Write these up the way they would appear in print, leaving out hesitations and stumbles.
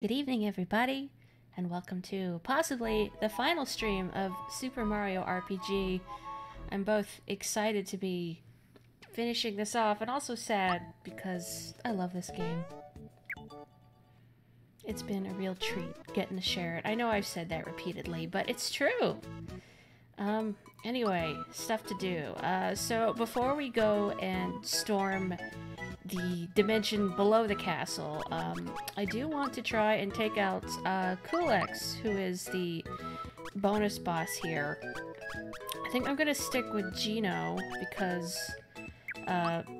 Good evening, everybody, and welcome to possibly the final stream of Super Mario RPG. I'm both excited to be finishing this off and also sad because I love this game. It's been a real treat getting to share it. I know I've said that repeatedly, but it's true. Anyway, stuff to do. So before we go and storm the dimension below the castle, I do want to try and take out Kulex, who is the bonus boss here. I think I'm gonna stick with Geno because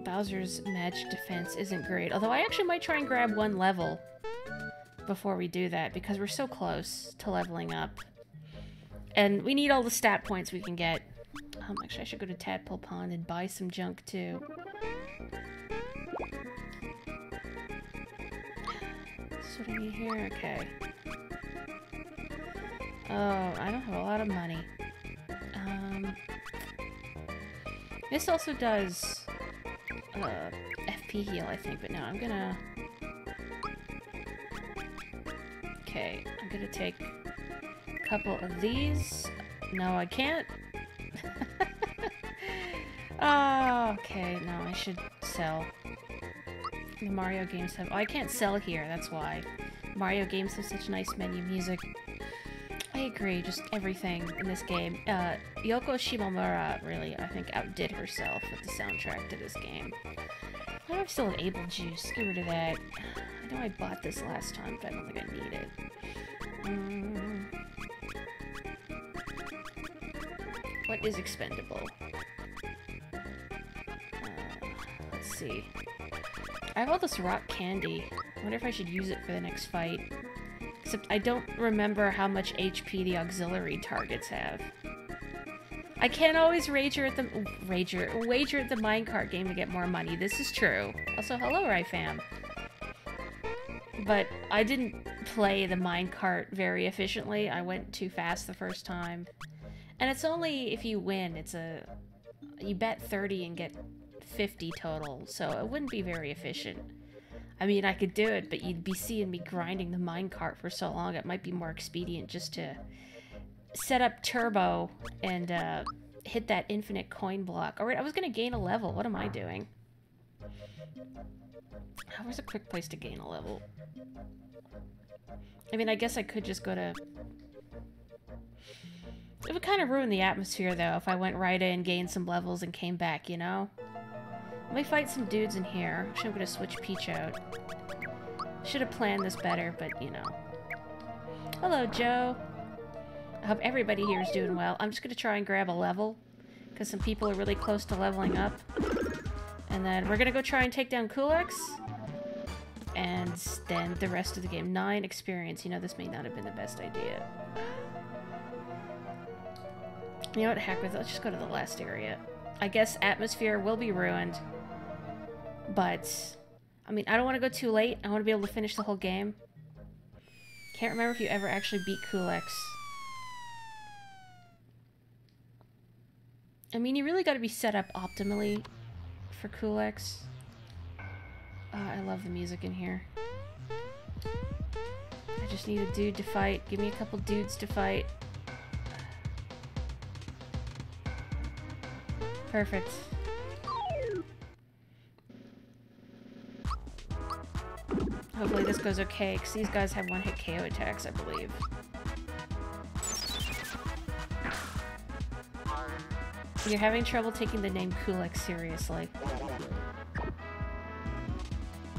Bowser's magic defense isn't great. Although I actually might try and grab one level before we do that because we're so close to leveling up. And we need all the stat points we can get. Actually, I should go to Tadpole Pond and buy some junk too. That's what I need here? Okay. Oh, I don't have a lot of money. This also does FP heal, I think, but no, I'm gonna... Okay, I'm gonna take a couple of these. No, I can't. Oh, okay, no, I should sell. The Mario games have... Oh, I can't sell here, that's why. Mario games have such nice menu music. I agree, just everything in this game. Yoko Shimomura really, I think, outdid herself with the soundtrack to this game. Why do I still have Able Juice? Get rid of that. I know I bought this last time, but I don't think I need it. What is expendable? Let's see. I have all this rock candy. I wonder if I should use it for the next fight. Except I don't remember how much HP the auxiliary targets have. I can't always wager at the minecart game to get more money. This is true. Also, hello, Ryfam. But I didn't play the minecart very efficiently. I went too fast the first time. And it's only if you win. You bet 30 and get 50 total, so it wouldn't be very efficient. I mean, I could do it, but you'd be seeing me grinding the minecart for so long, it might be more expedient just to set up turbo and hit that infinite coin block. Alright, I was gonna gain a level. What am I doing? Where's a quick place to gain a level? I mean, I guess I could just go to... It would kind of ruin the atmosphere, though, if I went right in, gained some levels, and came back, you know? Let me fight some dudes in here. Actually, I'm gonna switch Peach out. Should have planned this better, but, you know. Hello, Joe. I hope everybody here is doing well. I'm just gonna try and grab a level, because some people are really close to leveling up. And then we're gonna go try and take down Kulex. And then the rest of the game. 9 experience. You know, this may not have been the best idea. You know what, heck with it. Let's just go to the last area. I guess atmosphere will be ruined. But, I mean, I don't want to go too late. I want to be able to finish the whole game. Can't remember if you ever actually beat Kulex. I mean, you really got to be set up optimally for Kulex. I love the music in here. I just need a dude to fight. Give me a couple dudes to fight. Perfect. Hopefully this goes okay, because these guys have one-hit KO attacks, I believe. You're having trouble taking the name Kulex seriously.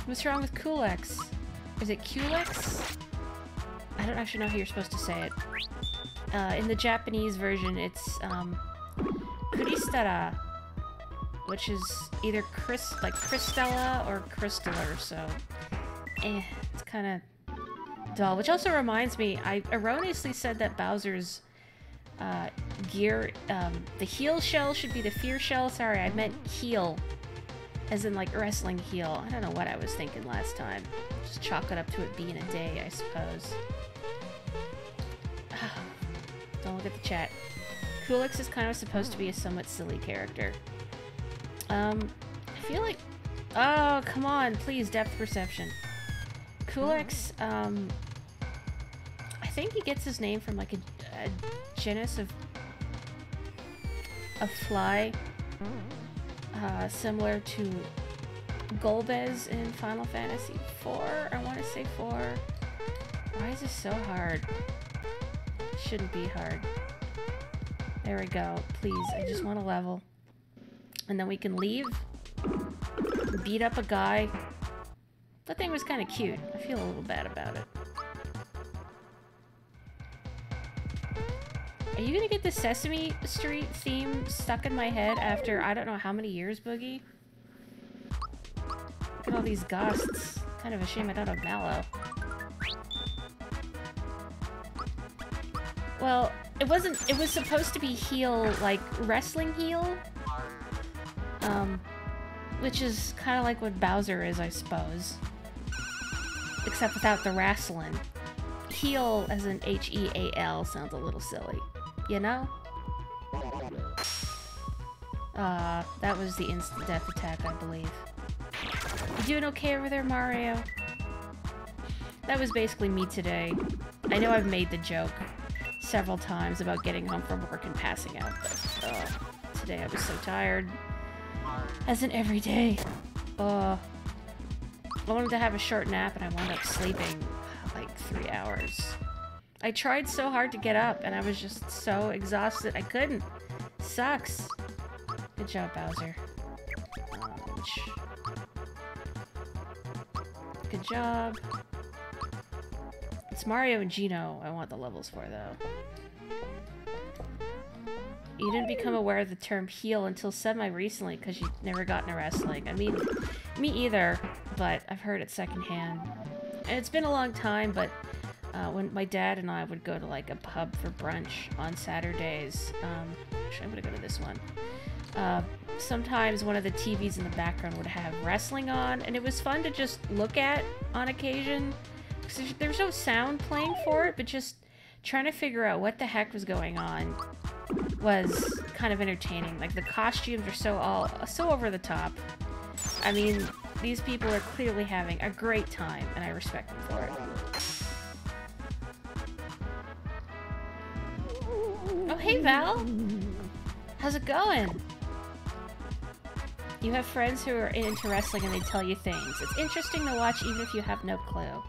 What's wrong with Kulex? Is it Kulex? I don't actually know how you're supposed to say it. In the Japanese version, it's, Kuristara, which is either Crystella or Crystaller, so it's kind of dull. Which also reminds me, I erroneously said that Bowser's gear, the heel shell should be the fear shell. Sorry, I meant heel, as in like wrestling heel. I don't know what I was thinking last time. Just chalk it up to it being a day, I suppose. Don't look at the chat. Kulex is kind of supposed to be a somewhat silly character. I feel like... Oh, come on, please, depth perception. Kulex, think he gets his name from like a genus of fly, similar to Golbez in Final Fantasy IV. I want to say 4. Why is this so hard? It shouldn't be hard. There we go. Please, I just want a level. And then we can leave. Beat up a guy. That thing was kind of cute. I feel a little bad about it. Are you gonna get the Sesame Street theme stuck in my head after I don't know how many years, Boogie? Look at all these gusts. Kind of a shame I don't have Mallow. Well, it wasn't. It was supposed to be heel, like wrestling heel. Which is kind of like what Bowser is, I suppose. Except without the wrestling. Heel as in H-E-A-L sounds a little silly. You know? That was the instant death attack, I believe. You doing okay over there, Mario? That was basically me today. I know I've made the joke several times about getting home from work and passing out, but today I was so tired. As in every day. I wanted to have a short nap and I wound up sleeping like 3 hours. I tried so hard to get up and I was just so exhausted I couldn't. Sucks. Good job, Bowser. Good job. It's Mario and Gino I want the levels for, though. You didn't become aware of the term heel until semi-recently because you never got into wrestling. I mean, me either, but I've heard it secondhand. And it's been a long time, but when my dad and I would go to like a pub for brunch on Saturdays, actually I'm gonna go to this one. Sometimes one of the TVs in the background would have wrestling on, and it was fun to just look at on occasion. Because there's no sound playing for it, but just trying to figure out what the heck was going on was kind of entertaining. Like, the costumes are so over the top. I mean, these people are clearly having a great time, and I respect them for it. Oh, hey, Val! How's it going? You have friends who are into wrestling and they tell you things. It's interesting to watch even if you have no clue.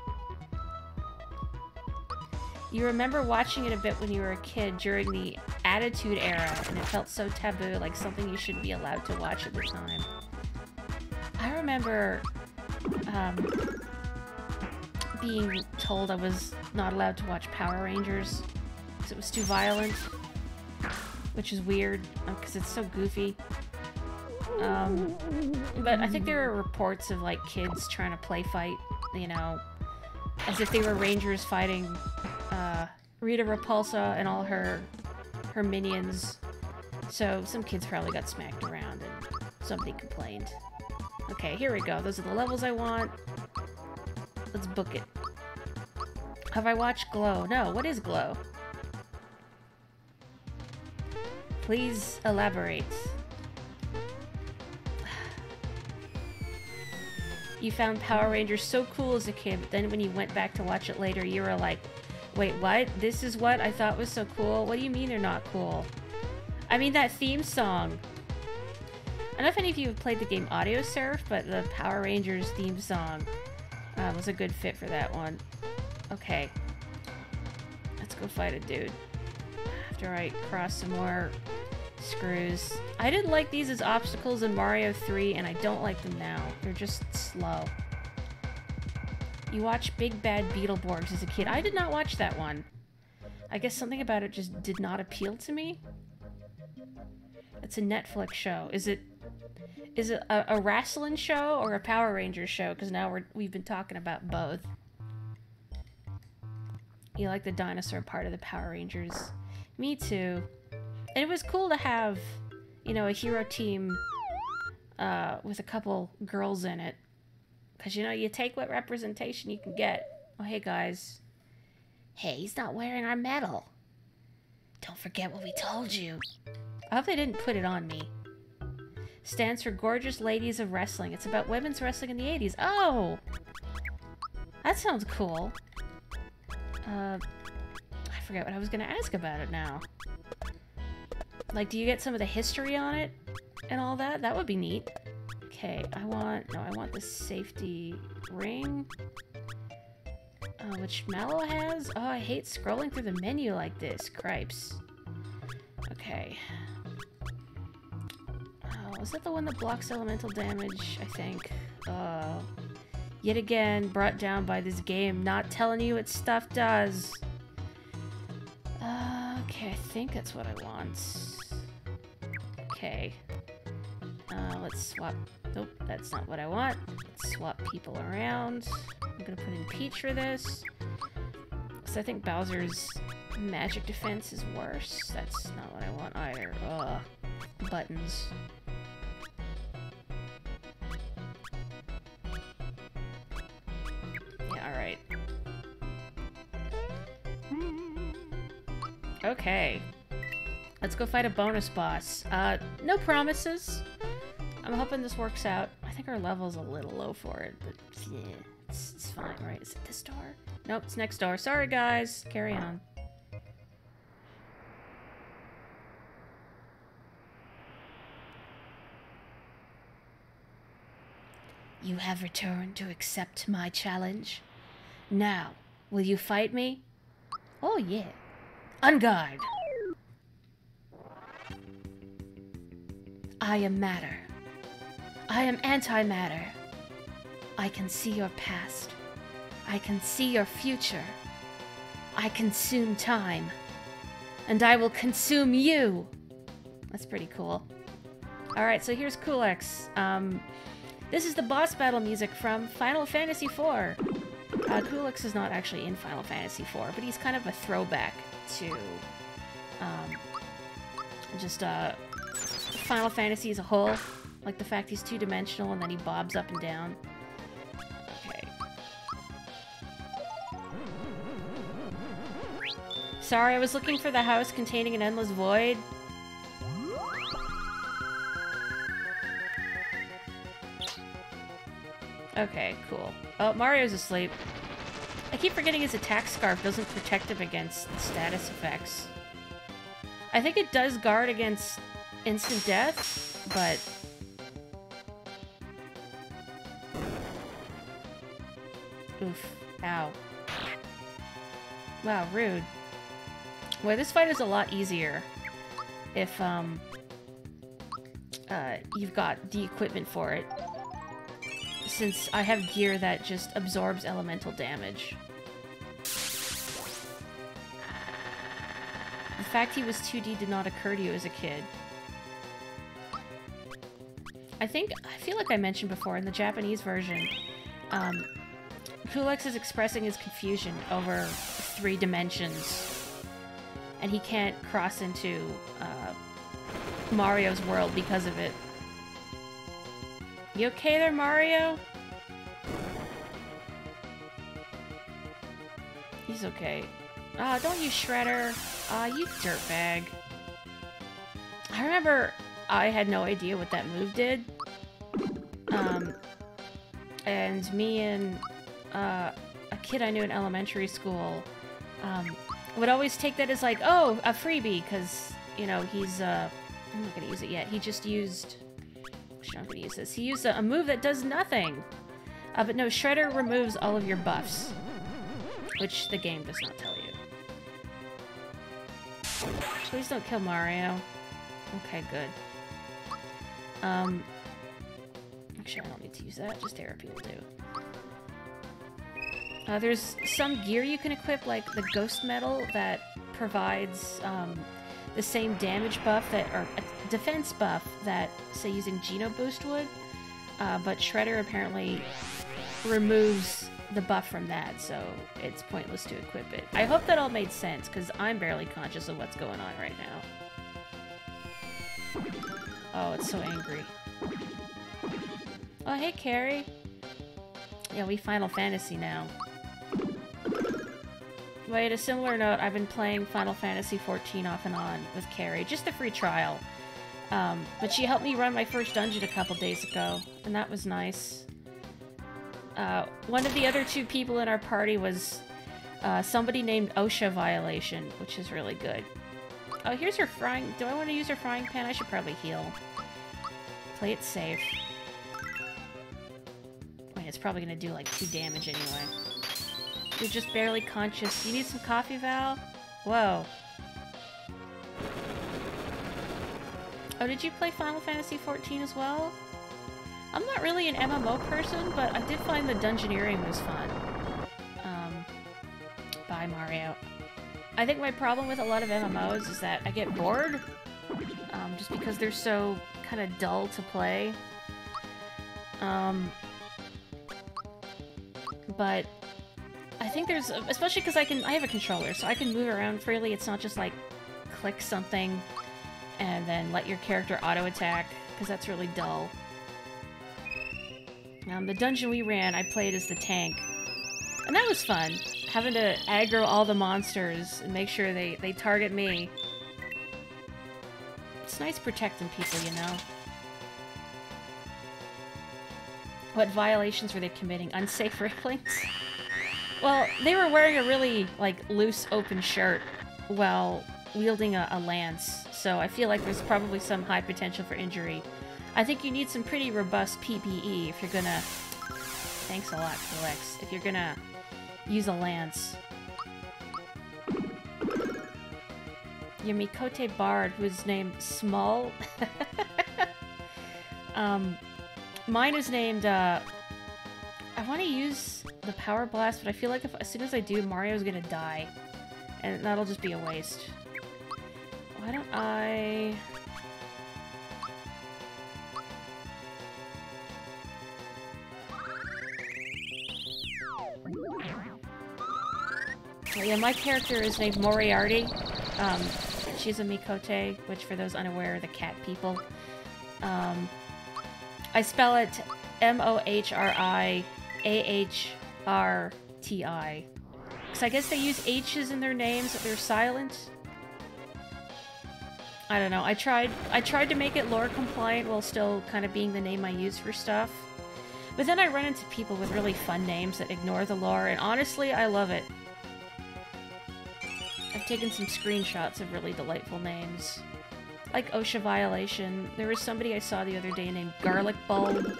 You remember watching it a bit when you were a kid during the Attitude Era, and it felt so taboo, like something you shouldn't be allowed to watch at the time. I remember being told I was not allowed to watch Power Rangers because it was too violent, which is weird because it's so goofy. But I think there were reports of like kids trying to play fight, you know, as if they were Rangers fighting Rita Repulsa and all her minions. So some kids probably got smacked around and somebody complained. Okay, here we go. Those are the levels I want. Let's book it. Have I watched Glow? No, what is Glow? Please elaborate. You found Power Rangers so cool as a kid, but then when you went back to watch it later, you were like, wait, what? This is what I thought was so cool? What do you mean they're not cool? I mean, that theme song. I don't know if any of you have played the game Audio Surf, but the Power Rangers theme song was a good fit for that one. Okay. Let's go fight a dude. After I cross some more screws. I didn't like these as obstacles in Mario 3, and I don't like them now. They're just slow. You watched Big Bad Beetleborgs as a kid. I did not watch that one. I guess something about it just did not appeal to me. It's a Netflix show. Is it a wrestling show or a Power Rangers show? Because now we've been talking about both. You like the dinosaur part of the Power Rangers. Me too. And it was cool to have, you know, a hero team with a couple girls in it. Because, you know, you take what representation you can get. Oh, hey, guys. Hey, he's not wearing our medal. Don't forget what we told you. I hope they didn't put it on me. Stands for Gorgeous Ladies of Wrestling. It's about women's wrestling in the 80s. Oh! That sounds cool. forget what I was gonna ask about it now. Like, do you get some of the history on it and all that? That would be neat. Okay, I want the safety ring. Which Mallow has? Oh, I hate scrolling through the menu like this. Cripes. Okay. Oh, is that the one that blocks elemental damage? I think. Yet again, brought down by this game not telling you what stuff does. Okay, I think that's what I want. Okay. Let's swap. Nope, that's not what I want. Let's swap people around. I'm gonna put in Peach for this. So I think Bowser's magic defense is worse. That's not what I want either. Buttons. Yeah, alright. Okay. Let's go fight a bonus boss. No promises. I'm hoping this works out. I think our level's a little low for it, but yeah, it's fine, right? Is it this door? Nope, it's next door. Sorry, guys. Carry on. You have returned to accept my challenge. Now, will you fight me? Oh, yeah. On guard. I am matter. I am antimatter. I can see your past. I can see your future. I consume time. And I will consume you. That's pretty cool. Alright, so here's Kulex. This is the boss battle music from Final Fantasy IV. Kulex is not actually in Final Fantasy IV, but he's kind of a throwback to just Final Fantasy as a whole. Like the fact he's two-dimensional and then he bobs up and down. Okay. Sorry, I was looking for the house containing an endless void. Okay, cool. Oh, Mario's asleep. I keep forgetting his attack scarf doesn't protect him against status effects. I think it does guard against instant death, but... Oof. Ow. Wow, rude. Well, this fight is a lot easier if, you've got the equipment for it. Since I have gear that just absorbs elemental damage. The fact he was 2D did not occur to you as a kid. I feel like I mentioned before, in the Japanese version, Kulex is expressing his confusion over 3 dimensions. And he can't cross into, Mario's world because of it. You okay there, Mario? He's okay. Ah, don't use Shredder. Ah, you dirtbag. I remember I had no idea what that move did. And me and a kid I knew in elementary school would always take that as like, oh, a freebie, because, you know, he's, I'm not gonna use it yet. He just used... Actually, I'm gonna use this. He used a move that does nothing. But no, Shredder removes all of your buffs. Which the game does not tell you. Please don't kill Mario. Okay, good. Actually, I don't need to use that. Just therapy will do. There's some gear you can equip, like the Ghost Medal, that provides the same damage buff that, or a defense buff that, say, using Geno Boost would. But Shredder apparently removes the buff from that, so it's pointless to equip it. I hope that all made sense, because I'm barely conscious of what's going on right now. Oh, it's so angry. Oh, hey, Carrie. Yeah, we Final Fantasy now. Wait, a similar note, I've been playing Final Fantasy XIV off and on with Carrie, just a free trial. But she helped me run my first dungeon a couple days ago, and that was nice. One of the other 2 people in our party was Somebody named OSHA violation, which is really good. Oh, here's her frying... Do I want to use her frying pan? I should probably heal. Play it safe. Wait, it's probably gonna do, like, 2 damage anyway. You're just barely conscious. You need some coffee, Val? Whoa. Oh, did you play Final Fantasy XIV as well? I'm not really an MMO person, but I did find the dungeoneering was fun. Bye, Mario. I think my problem with a lot of MMOs is that I get bored, just because they're so kind of dull to play. But I think there's, especially because I have a controller, so I can move around freely. It's not just like click something and then let your character auto-attack, because that's really dull. The dungeon we ran, I played as the tank, and that was fun. Having to aggro all the monsters and make sure they target me. It's nice protecting people, you know? What violations were they committing? Unsafe railings? Well, they were wearing a really, like, loose, open shirt while wielding a lance, so I feel like there's probably some high potential for injury. I think you need some pretty robust PPE if you're gonna... Thanks a lot, Felix. If you're gonna use a lance. Your Mikote Bard was named Small. Mine is named, I want to use the Power Blast, but I feel like as soon as I do, Mario's gonna die. And that'll just be a waste. Why don't I... Yeah, my character is named Moriarty. She's a Mikote, which for those unaware are the cat people. I spell it Mohriahti. Because I guess they use H's in their names, they're silent. I don't know, I tried to make it lore compliant while still kind of being the name I use for stuff. But then I run into people with really fun names that ignore the lore, and honestly, I love it. I've taken some screenshots of really delightful names. Like OSHA Violation. There was somebody I saw the other day named Garlic Bulb.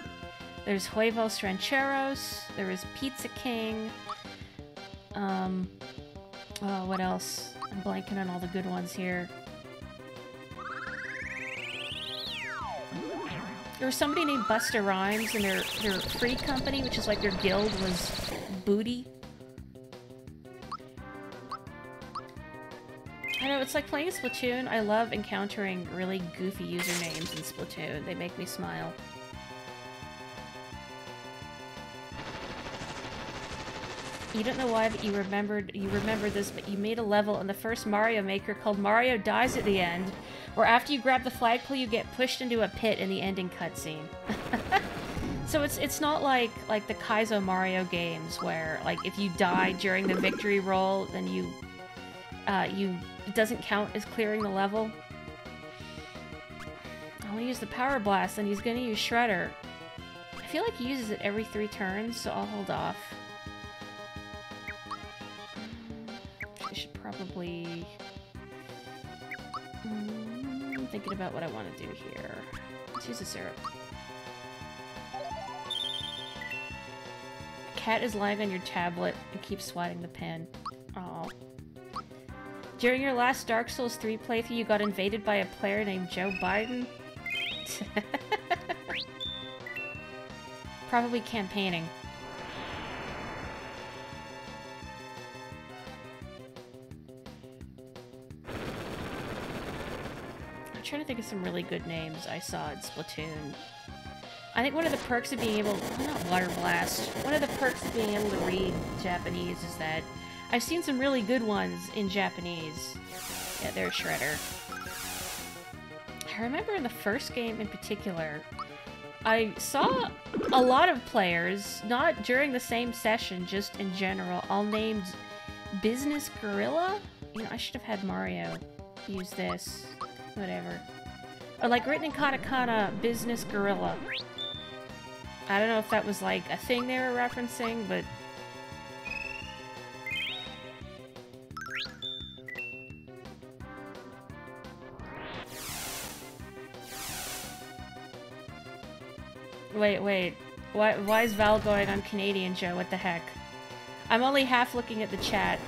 There's Huevos Rancheros. There was Pizza King. Oh, what else? I'm blanking on all the good ones here. There was somebody named Busta Rhymes, and their free company, which is like their guild, was Booty. I know, it's like playing Splatoon. I love encountering really goofy usernames in Splatoon. They make me smile. You don't know why, but you remember this, but you made a level in the first Mario Maker called Mario Dies at the End, where after you grab the flagpole, you get pushed into a pit in the ending cutscene. So it's not like the Kaizo Mario games, where like if you die during the victory roll, then it doesn't count as clearing the level. I want to use the Power Blast, and he's going to use Shredder. I feel like he uses it every 3 turns, so I'll hold off. I should probably... I'm thinking about what I want to do here. Let's use the syrup. Cat is lying on your tablet and keeps swatting the pen. Aww. During your last Dark Souls 3 playthrough, you got invaded by a player named Joe Biden? Probably campaigning. I'm trying to think of some really good names I saw in Splatoon. I think one of the perks of being able... Well, not Water Blast. One of the perks of being able to read Japanese is that I've seen some really good ones in Japanese. Yeah, there's Shredder. I remember in the first game in particular, I saw a lot of players, not during the same session, just in general, all named Business Gorilla? You know, I should have had Mario use this. Whatever. Or like written in katakana, Business Gorilla. I don't know if that was like a thing they were referencing, but... Wait. Why is Val going on Canadian, Joe? What the heck? I'm only half looking at the chat.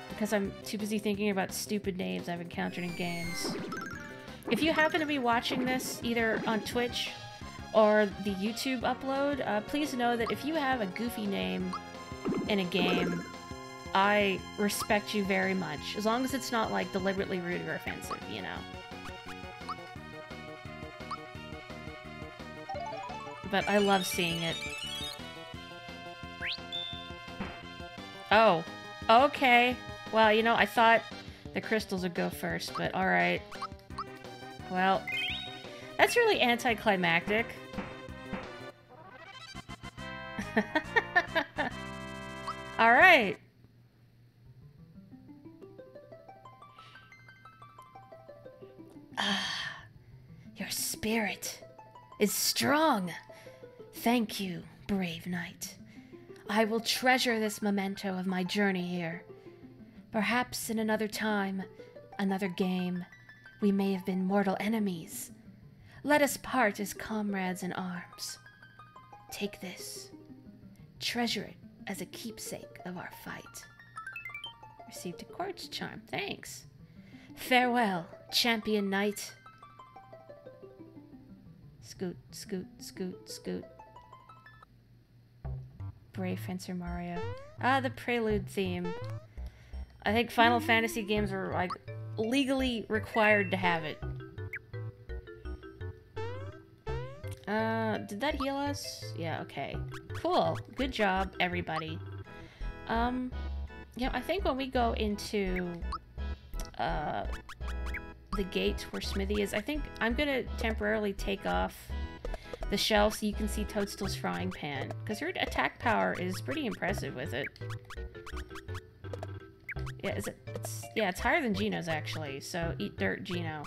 Because I'm too busy thinking about stupid names I've encountered in games. If you happen to be watching this, either on Twitch or the YouTube upload, please know that if you have a goofy name in a game, I respect you very much. As long as it's not, like, deliberately rude or offensive, you know? But I love seeing it. Oh. Okay. Well, you know, I thought the crystals would go first, but alright. Well, that's really anticlimactic. Alright. Ah, your spirit is strong. Thank you, brave knight. I will treasure this memento of my journey here. Perhaps in another time, another game, we may have been mortal enemies. Let us part as comrades in arms. Take this. Treasure it as a keepsake of our fight. Received a quartz charm. Thanks. Farewell, champion knight. Scoot, scoot, scoot, scoot. Brave Fencer Mario. Ah, the Prelude theme. I think Final Fantasy games are, like, legally required to have it. Did that heal us? Yeah, okay. Cool. Good job, everybody. You know, I think when we go into, the gate where Smithy is, I think I'm gonna temporarily take off the shell so you can see Toadstool's frying pan, because her attack power is pretty impressive with it. Yeah, it's higher than Gino's actually, so eat dirt, Gino.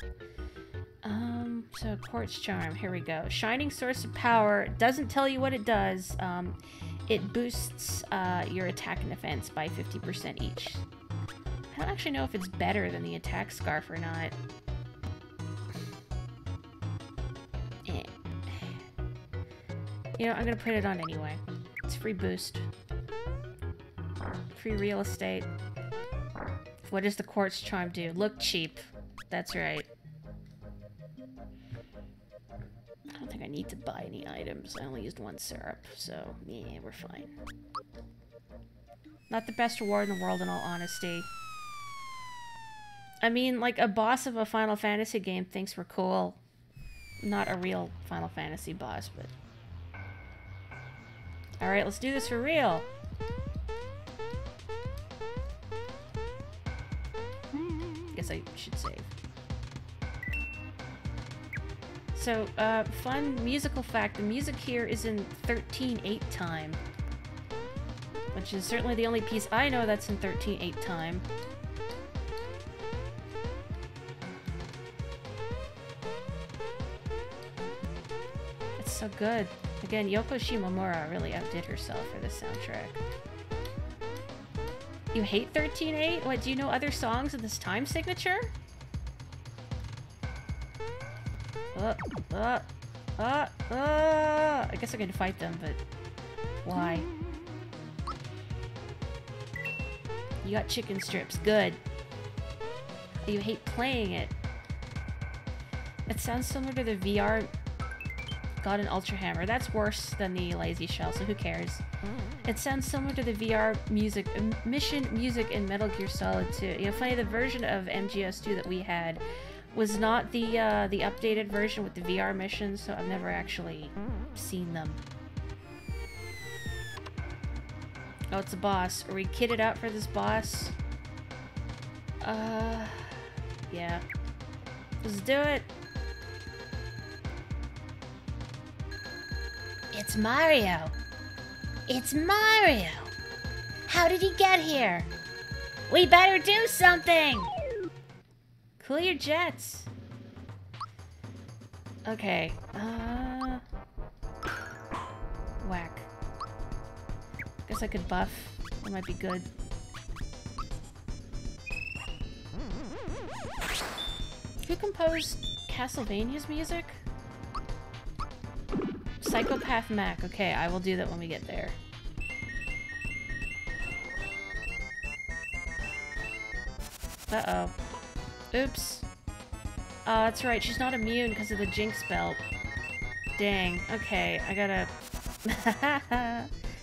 So Quartz Charm, here we go. Shining Source of Power, doesn't tell you what it does. It boosts your attack and defense by 50% each. I don't actually know if it's better than the attack scarf or not. You know, I'm gonna put it on anyway. It's free boost. Free real estate. What does the Quartz Charm do? Look cheap. That's right. I don't think I need to buy any items. I only used one syrup, so yeah, we're fine. Not the best reward in the world, in all honesty. I mean, like, a boss of a Final Fantasy game thinks we're cool. Not a real Final Fantasy boss, but... Alright, let's do this for real. Guess I should save. So, fun musical fact. The music here is in 13/8 time. Which is certainly the only piece I know that's in 13/8 time. It's so good. Again, Yoko Shimomura really outdid herself for this soundtrack. You hate 13/8? What, do you know other songs in this time signature? I guess I could fight them, but why? You got chicken strips. Good. You hate playing it. It sounds similar to the VR God and Ultra Hammer. That's worse than the Lazy Shell, so who cares? It sounds similar to the VR music, mission music in Metal Gear Solid 2. You know, funny, the version of MGS2 that we had was not the updated version with the VR missions, so I've never actually seen them. Oh, it's a boss. Are we kitted out for this boss? Yeah. Let's do it. It's Mario. It's Mario. How did he get here? We better do something. Cool your jets. Okay. Whack. Guess I could buff. That might be good. Who composed Castlevania's music? Psychopath Mac. Okay, I will do that when we get there. Uh-oh. Oops. Oh, that's right. She's not immune because of the Jinx belt. Dang. Okay, I gotta...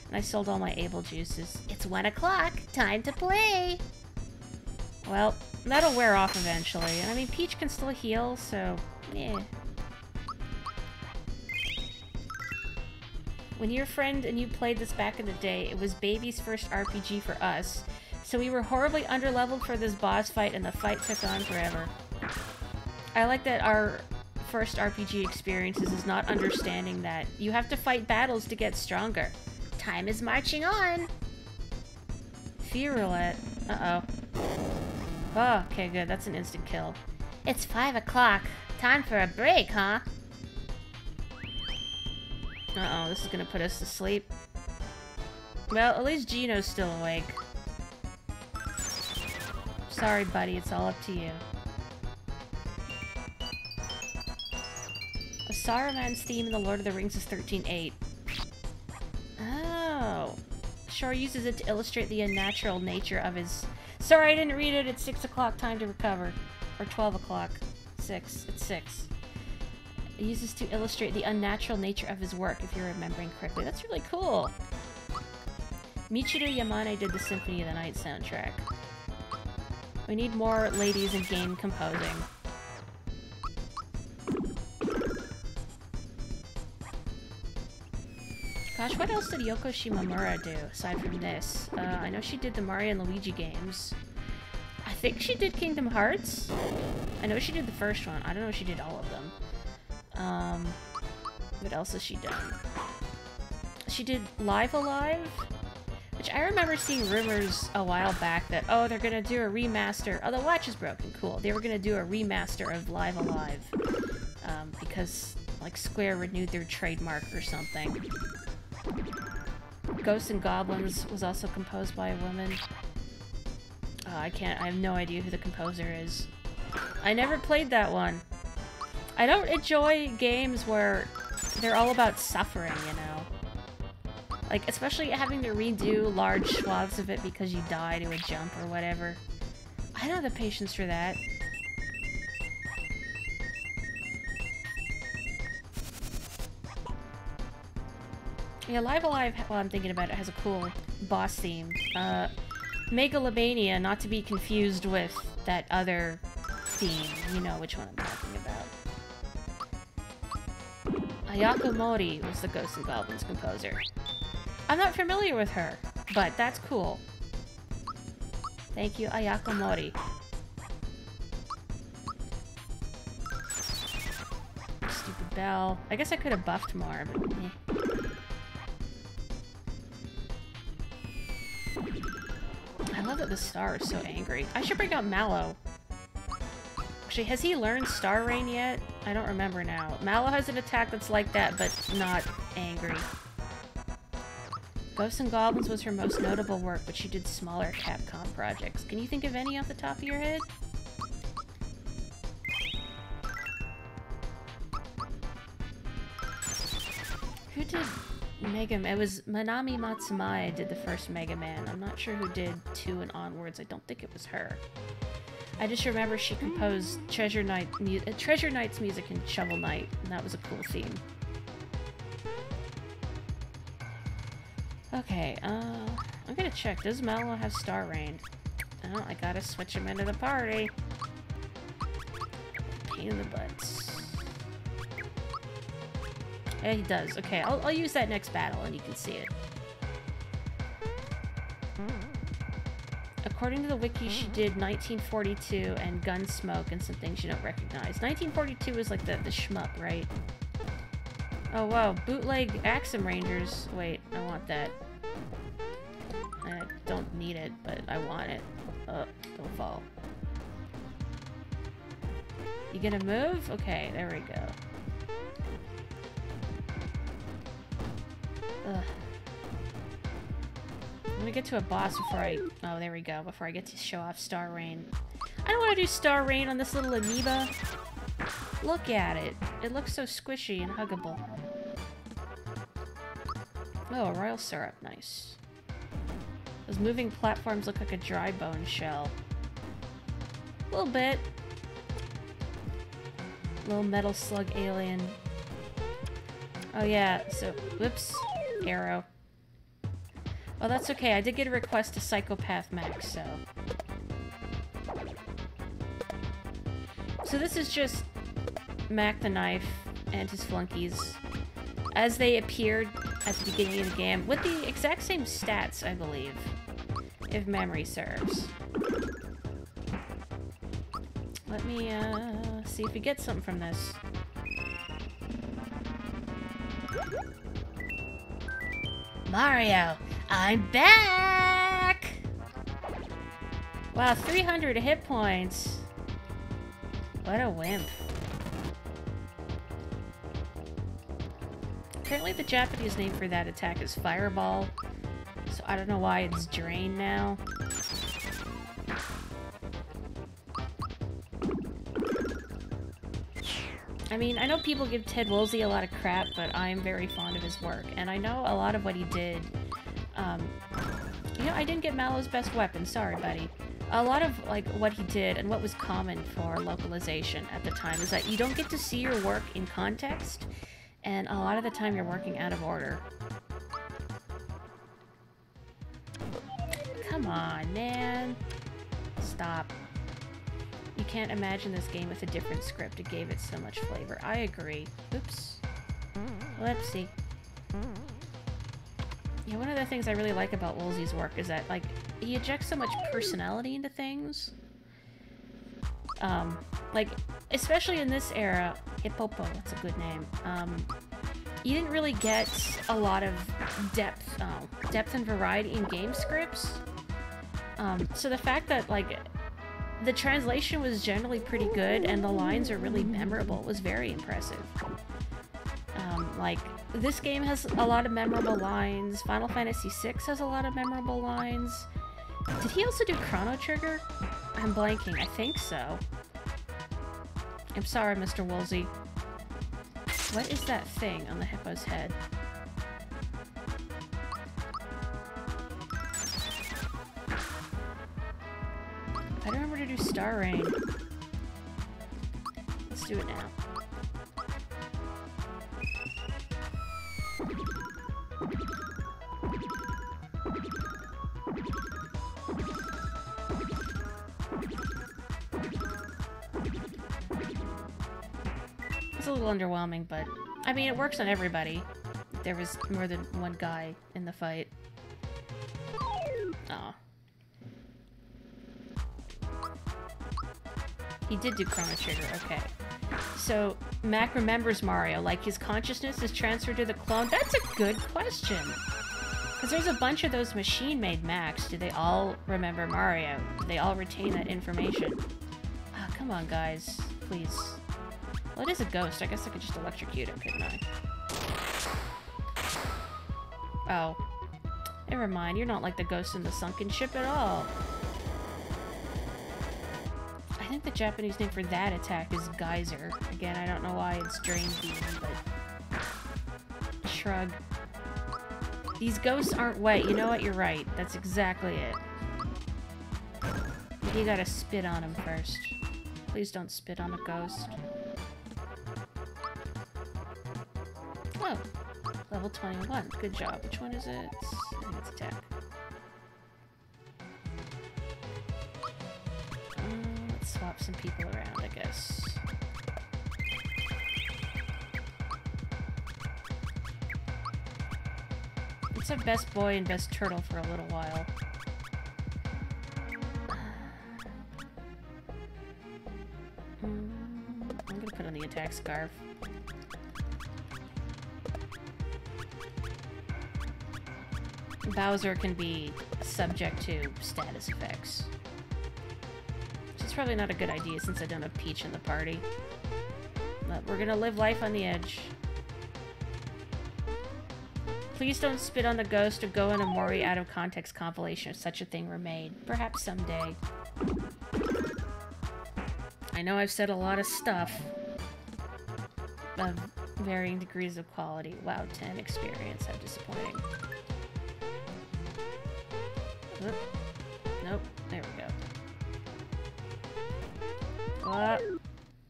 And I sold all my able juices. It's 1 o'clock. Time to play! Well, that'll wear off eventually. And I mean, Peach can still heal, so... yeah. When your friend and you played this back in the day, it was Baby's first RPG for us. So we were horribly underleveled for this boss fight, and the fight took on forever. I like that our first RPG experiences is not understanding that you have to fight battles to get stronger. Time is marching on! Fear roulette. Uh-oh. Oh, okay, good. That's an instant kill. It's 5 o'clock. Time for a break, huh? Uh-oh, this is gonna put us to sleep. Well, at least Gino's still awake. Sorry, buddy, it's all up to you. Saruman's theme in The Lord of the Rings is 13:8. Oh. Shore uses it to illustrate the unnatural nature of his... Sorry, I didn't read it. It's 6 o'clock, time to recover. Or 12 o'clock. 6. It's 6. It uses to illustrate the unnatural nature of his work, if you're remembering correctly. That's really cool. Michiru Yamane did the Symphony of the Night soundtrack. We need more ladies in game composing. Gosh, what else did Yoko Shimomura do, aside from this? I know she did the Mario and Luigi games. I think she did Kingdom Hearts? I know she did the first one. I don't know if she did all of them. What else has she done? She did Live Alive? Which I remember seeing rumors a while back that, oh, they're gonna do a remaster. Oh, the watch is broken. Cool. They were gonna do a remaster of Live Alive. Because, like, Square renewed their trademark or something. Ghosts and Goblins was also composed by a woman. I have no idea who the composer is. I never played that one. I don't enjoy games where they're all about suffering, you know? Like, especially having to redo large swaths of it because you die to a jump or whatever. I don't have the patience for that. Yeah, Live Alive, while I'm thinking about it, has a cool boss theme. Megalomania, not to be confused with that other theme. You know which one I'm talking about. Ayako Mori was the Ghosts and Goblins composer. I'm not familiar with her, but that's cool. Thank you, Ayako Mori. Stupid bell. I guess I could have buffed more, but eh. I love that the star is so angry. I should bring out Mallow. Actually, has he learned Star Rain yet? I don't remember now. Mallow has an attack that's like that, but not angry. Ghosts and Goblins was her most notable work, but she did smaller Capcom projects. Can you think of any off the top of your head? Who did Mega Man? It was Manami Matsumae did the first Mega Man. I'm not sure who did 2 and onwards. I don't think it was her. I just remember she composed Treasure Knight's music in Shovel Knight, and that was a cool theme. Okay, I'm gonna check. Does Mallow have Star Rain? Oh, I gotta switch him into the party. Pain in the butts. Yeah, he does. Okay, I'll use that next battle and you can see it. According to the wiki, she did 1942 and Gunsmoke and some things you don't recognize. 1942 is like the shmup, right? Oh, wow. Bootleg Axum Rangers. Wait, I want that. I don't need it, but I want it. Oh, don't fall. You gonna move? Okay, there we go. Ugh. I'm gonna get to a boss before I... Oh, there we go. Before I get to show off Star Rain. I don't want to do Star Rain on this little amoeba. Look at it. It looks so squishy and huggable. Oh, a royal syrup. Nice. Those moving platforms look like a dry bone shell. A little bit. Little metal slug alien. Oh yeah, so, whoops. Arrow. Well, that's okay. I did get a request to Psychopath Max, so... So this is just Mac the Knife and his flunkies as they appeared at the beginning of the game, with the exact same stats, I believe, if memory serves. Let me, see if we get something from this. Mario, I'm back! Wow, 300 hit points. What a wimp. Apparently the Japanese name for that attack is Fireball, so I don't know why it's Drain now. I mean, I know people give Ted Woolsey a lot of crap, but I'm very fond of his work, and I know a lot of what he did. You know, I didn't get Mallow's best weapon, sorry buddy. A lot of, like, what he did and what was common for localization at the time is that you don't get to see your work in context, and a lot of the time you're working out of order. Come on, man. Stop. You can't imagine this game with a different script. It gave it so much flavor. I agree. Oops. Whoopsie. Yeah, one of the things I really like about Woolsey's work is that, like, he injects so much personality into things. Like, especially in this era, Hippopo, that's a good name. You didn't really get a lot of depth and variety in game scripts. So the fact that, like, the translation was generally pretty good and the lines are really memorable was very impressive. Like, this game has a lot of memorable lines. Final Fantasy VI has a lot of memorable lines. Did he also do Chrono Trigger? I'm blanking. I think so. I'm sorry, Mr. Woolsey. What is that thing on the hippo's head? I don't remember to do Star Rain. Let's do it now. It's a little underwhelming, but I mean, it works on everybody. There was more than one guy in the fight. Aw. He did do Chrono Trigger, okay. So, Mac remembers Mario, like his consciousness is transferred to the clone? That's a good question! Because there's a bunch of those machine-made Macs. Do they all remember Mario? Do they all retain that information? Ah, come on, guys. Please. Well, it is a ghost. I guess I could just electrocute it, couldn't I? Oh. Never mind. You're not like the ghost in the sunken ship at all. I think the Japanese name for that attack is Geyser. Again, I don't know why it's Drain Beam, but... Shrug. These ghosts aren't wet. You know what? You're right. That's exactly it. You gotta spit on them first. Please don't spit on a ghost. Oh. Level 21. Good job. Which one is it? I think it's attack. Let's swap some people around, I guess. Let's have best boy and best turtle for a little while. I'm gonna put on the attack scarf. Bowser can be subject to status effects. Which is probably not a good idea since I don't have Peach in the party. But we're gonna live life on the edge. Please don't spit on the ghost or go in a Mori out of context compilation if such a thing were made. Perhaps someday. I know I've said a lot of stuff of varying degrees of quality. Wow, 10 experience. How disappointing. Oop. Nope. There we go.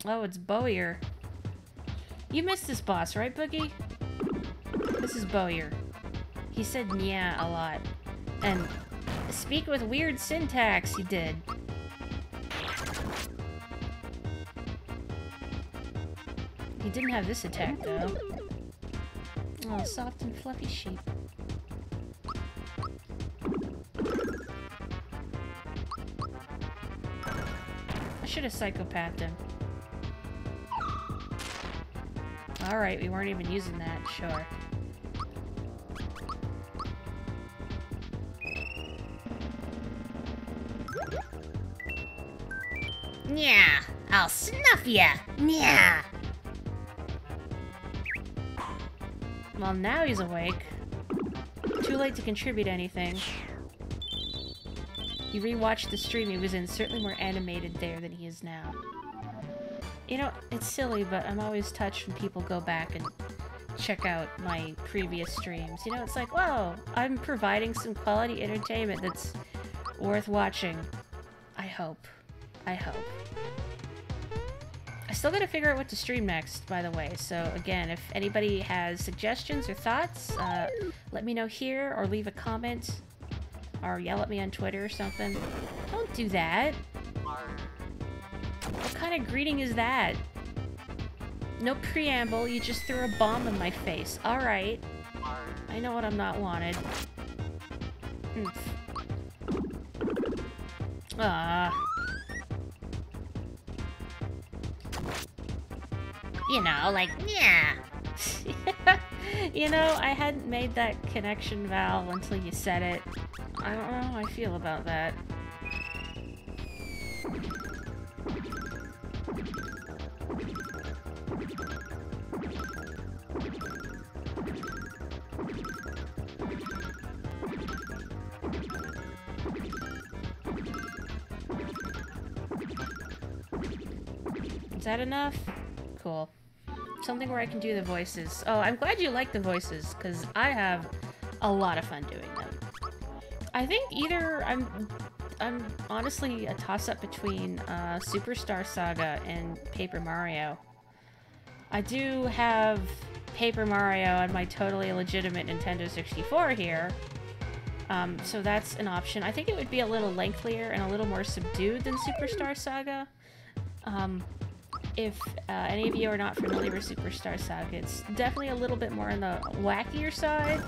Oh, it's Bowyer. You missed this boss, right, Boogie? This is Bowyer. He said "nya" a lot. And speak with weird syntax, he did. He didn't have this attack, though. Oh, soft and fluffy sheep. I should have psychopathed him. Alright, we weren't even using that, sure. Yeah, I'll snuff ya! Yeah. Well, now he's awake. Too late to contribute anything. He rewatched the stream he was in, certainly more animated there than he is now. You know, it's silly, but I'm always touched when people go back and check out my previous streams. You know, it's like, whoa, I'm providing some quality entertainment that's worth watching. I hope. I hope. I still gotta figure out what to stream next, by the way, so again, if anybody has suggestions or thoughts, let me know here, or leave a comment, or yell at me on Twitter or something. Don't do that. What kind of greeting is that? No preamble, you just threw a bomb in my face. Alright. I know what I'm not wanted. You know, like, yeah. You know, I hadn't made that connection, Val, until you said it. I don't know how I feel about that. Is that enough? Cool. Something where I can do the voices. Oh, I'm glad you like the voices, because I have a lot of fun doing them. I think either I'm honestly a toss-up between Superstar Saga and Paper Mario. I do have Paper Mario on my totally legitimate Nintendo 64 here, so that's an option. I think it would be a little lengthier and a little more subdued than Superstar Saga. If any of you are not familiar with Superstar Saga, it's definitely a little bit more on the wackier side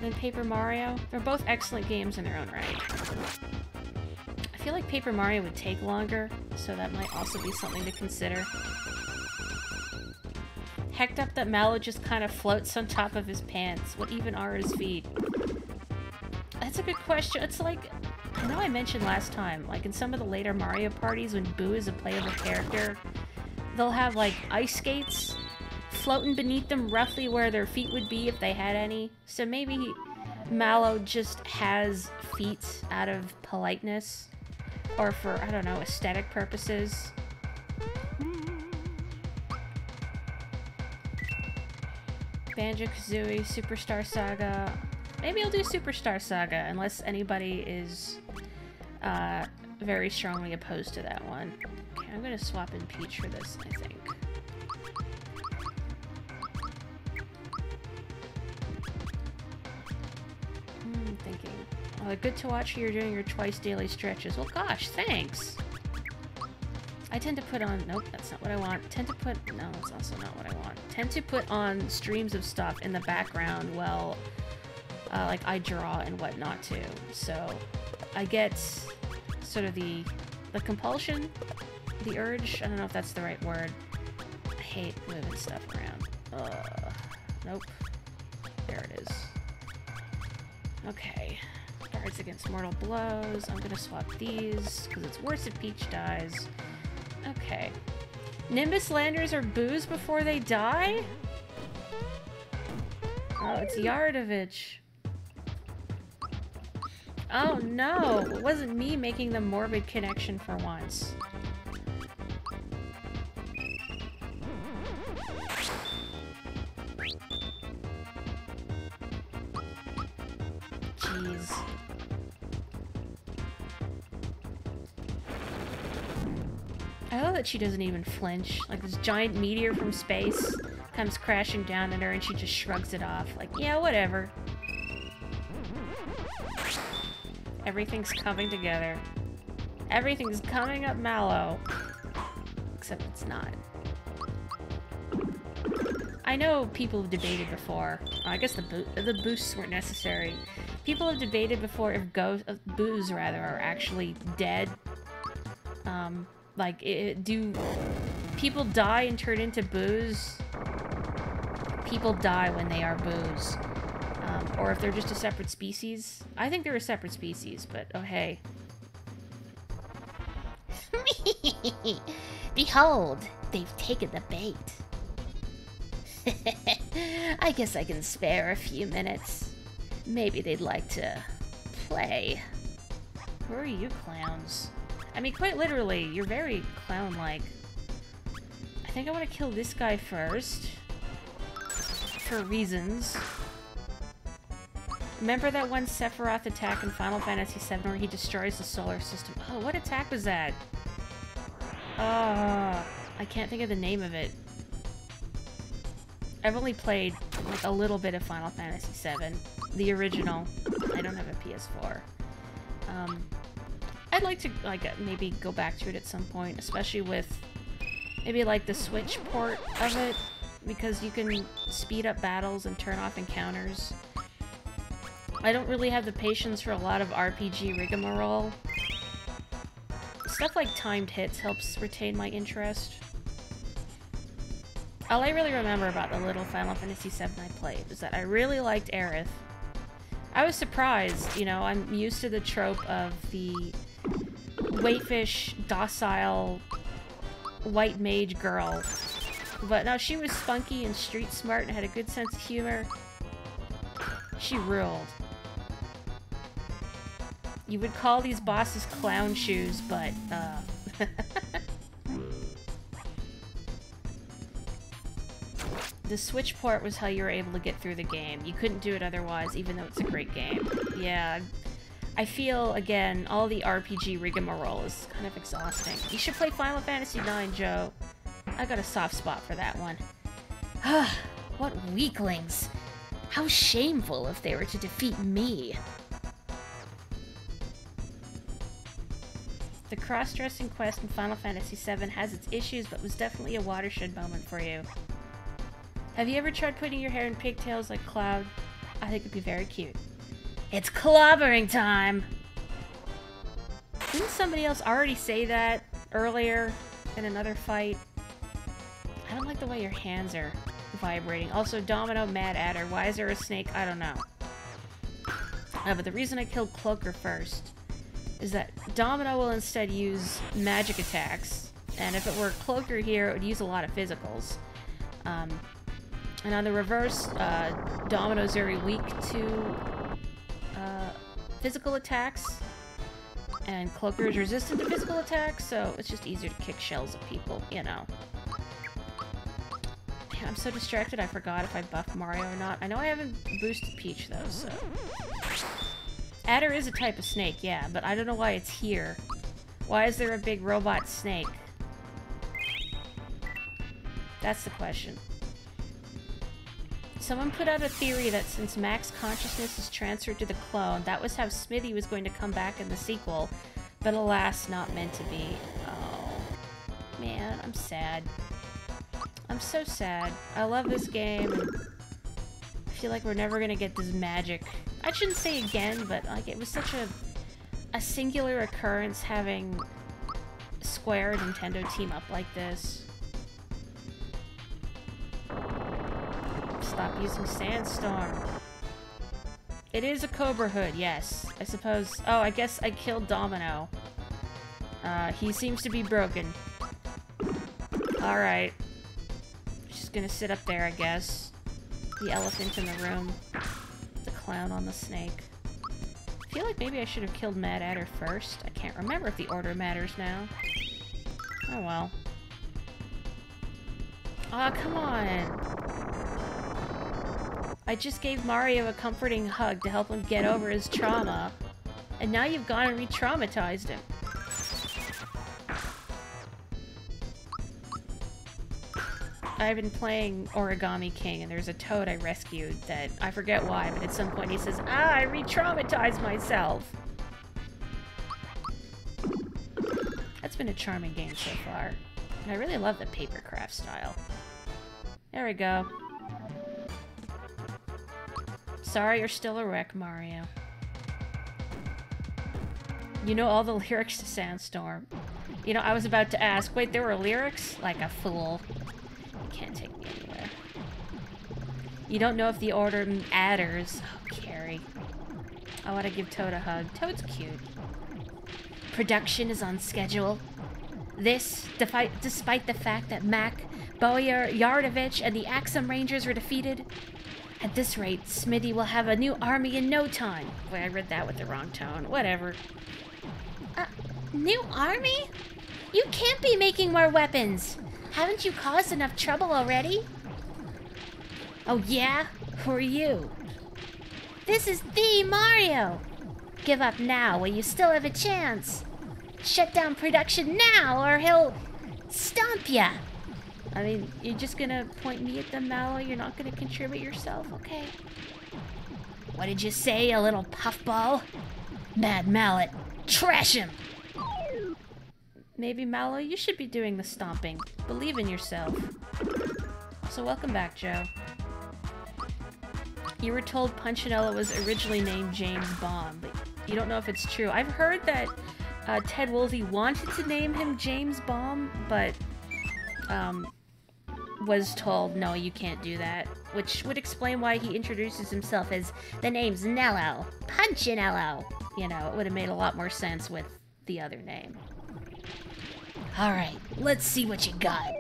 than Paper Mario. They're both excellent games in their own right. I feel like Paper Mario would take longer, so that might also be something to consider. Hecked up that Mallow just kind of floats on top of his pants. What even are his feet? That's a good question. It's like, I know I mentioned last time, like in some of the later Mario parties when Boo is a playable character, they'll have like ice skates floating beneath them roughly where their feet would be if they had any. So maybe Mallow just has feet out of politeness or for, I don't know, aesthetic purposes. Banjo-Kazooie, Superstar Saga. Maybe I'll do Superstar Saga unless anybody is very strongly opposed to that one. Okay, I'm gonna swap in Peach for this, I think. Thinking. Good to watch you're doing your twice daily stretches. Well, gosh, thanks! I tend to put on... Nope, that's not what I want. No, that's also not what I want. Tend to put on streams of stuff in the background while, like, I draw and whatnot, too. So, I get sort of the compulsion, the urge, I don't know if that's the right word. I hate moving stuff around. Nope. There it is. Okay. Guards against mortal blows. I'm gonna swap these, because it's worse if Peach dies. Okay. Nimbus Landers are Boos before they die? Oh, it's Yardovich. Oh no! It wasn't me making the morbid connection for once. Jeez. I love that she doesn't even flinch. Like, this giant meteor from space comes crashing down at her and she just shrugs it off. Like, yeah, whatever. Everything's coming together. Everything's coming up mallow. Except it's not. I know people have debated before. I guess the boosts weren't necessary. People have debated before if boos rather are actually dead. Like, do people die and turn into boos? People die when they are boos. Or if they're just a separate species. I think they're a separate species, but oh hey. Behold, they've taken the bait. I guess I can spare a few minutes. Maybe they'd like to play. Who are you clowns? I mean, quite literally, you're very clown-like. I think I want to kill this guy first. For reasons. Remember that one Sephiroth attack in Final Fantasy VII where he destroys the solar system? Oh, what attack was that? I can't think of the name of it. I've only played, like, a little bit of Final Fantasy VII. The original. I don't have a PS4. I'd like to, like, maybe go back to it at some point, especially with maybe, like, the Switch port of it, because you can speed up battles and turn off encounters. I don't really have the patience for a lot of RPG rigmarole. Stuff like timed hits helps retain my interest. All I really remember about the little Final Fantasy VII I played is that I really liked Aerith. I was surprised, you know, I'm used to the trope of the waitfish, docile, white mage girl. But no, she was spunky and street smart and had a good sense of humor. She ruled. You would call these bosses clown shoes, but, the Switch port was how you were able to get through the game. You couldn't do it otherwise, even though it's a great game. Yeah, I feel, again, all the RPG rigmarole is kind of exhausting. You should play Final Fantasy IX, Joe. I got a soft spot for that one. What weaklings. How shameful if they were to defeat me. The cross-dressing quest in Final Fantasy VII has its issues, but was definitely a watershed moment for you. Have you ever tried putting your hair in pigtails like Cloud? I think it'd be very cute. It's clobbering time! Didn't somebody else already say that earlier in another fight? I don't like the way your hands are vibrating. Also, Domino, Mad Adder. Why is there a snake? I don't know. But the reason I killed Cloaker first is that Domino will instead use magic attacks, and if it were Cloaker here, it would use a lot of physicals. And on the reverse, Domino's very weak to physical attacks, and Cloaker is resistant to physical attacks, so it's just easier to kick shells at people, you know. I'm so distracted I forgot if I buffed Mario or not. I know I haven't boosted Peach though, so... Adder is a type of snake, yeah, but I don't know why it's here. Why is there a big robot snake? That's the question. Someone put out a theory that since Mac's consciousness is transferred to the clone, that was how Smithy was going to come back in the sequel, but alas, not meant to be. Oh, man, I'm sad. I'm so sad. I love this game, and I feel like we're never gonna get this magic. I shouldn't say again, but like it was such a singular occurrence having Square and Nintendo team up like this. Stop using Sandstorm. It is a Cobra Hood, yes. I suppose... Oh, I guess I killed Domino. He seems to be broken. Alright. Just gonna sit up there, I guess. The elephant in the room. The clown on the snake. I feel like maybe I should have killed Mad Adder first. I can't remember if the order matters now. Oh well. Aw, come on! I just gave Mario a comforting hug to help him get over his trauma. And now you've gone and re-traumatized him. I've been playing Origami King, and there's a toad I rescued that I forget why, but at some point he says, "Ah, I re-traumatized myself." That's been a charming game so far. And I really love the papercraft style. There we go. Sorry, you're still a wreck, Mario. You know all the lyrics to Sandstorm. You know, I was about to ask, wait, there were lyrics? Like a fool. You can't take me anywhere. You don't know if the order adders. Oh, Carrie. I want to give Toad a hug. Toad's cute. Production is on schedule. This, despite the fact that Mac, Boyer, Yardovich, and the Axum Rangers were defeated. At this rate, Smitty will have a new army in no time. Wait, I read that with the wrong tone. Whatever. New army? You can't be making more weapons. Haven't you caused enough trouble already? Oh yeah? Who are you? This is the Mario. Give up now while you still have a chance. Shut down production now or he'll stomp ya. I mean, you're just gonna point me at them, Mallow? You're not gonna contribute yourself, okay? What did you say, a little puffball? Mad Mallet, trash him! Maybe, Mallow, you should be doing the stomping. Believe in yourself. So welcome back, Joe. You were told Punchinella was originally named James Bond, but you don't know if it's true. I've heard that Ted Woolsey wanted to name him James Bomb, but was told, no, you can't do that. Which would explain why he introduces himself as the name's Nello. Punchinello. You know, it would have made a lot more sense with the other name. Alright, let's see what you got.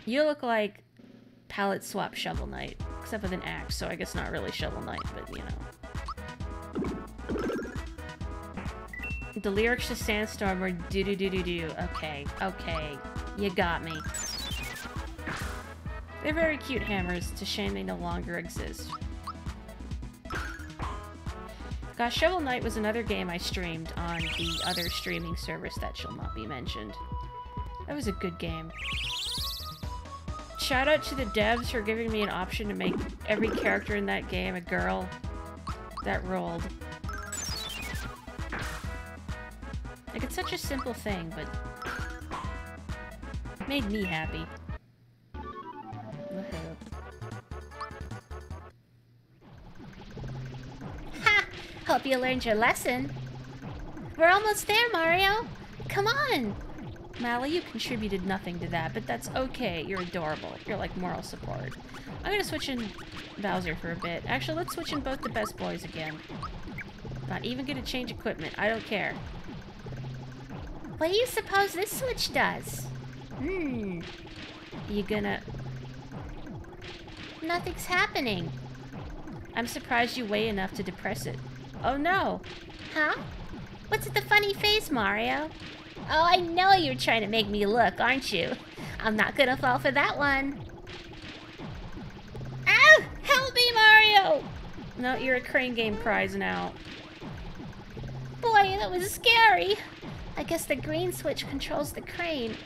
You look like Palette Swap Shovel Knight, except with an axe, so I guess not really Shovel Knight, but you know. The lyrics to Sandstorm are do-do-do-do-do. Okay, okay, you got me. They're very cute hammers. It's a shame they no longer exist. Gosh, Shovel Knight was another game I streamed on the other streaming service that shall not be mentioned. That was a good game. Shout out to the devs for giving me an option to make every character in that game a girl. That rolled. Like, it's such a simple thing, but made me happy. Woohoo. Ha! Hope you learned your lesson. We're almost there, Mario. Come on. Mally, you contributed nothing to that, but that's okay. You're adorable. You're like moral support. I'm gonna switch in Bowser for a bit. Actually, let's switch in both the best boys again. Not even gonna change equipment. I don't care. What do you suppose this switch does? You gonna... Nothing's happening. I'm surprised you weigh enough to depress it. Oh no! Huh? What's with the funny face, Mario? Oh, I know you're trying to make me look, aren't you? I'm not gonna fall for that one. Ow! Help me, Mario! No, you're a Crane Game prize now. Boy, that was scary. I guess the green switch controls the crane.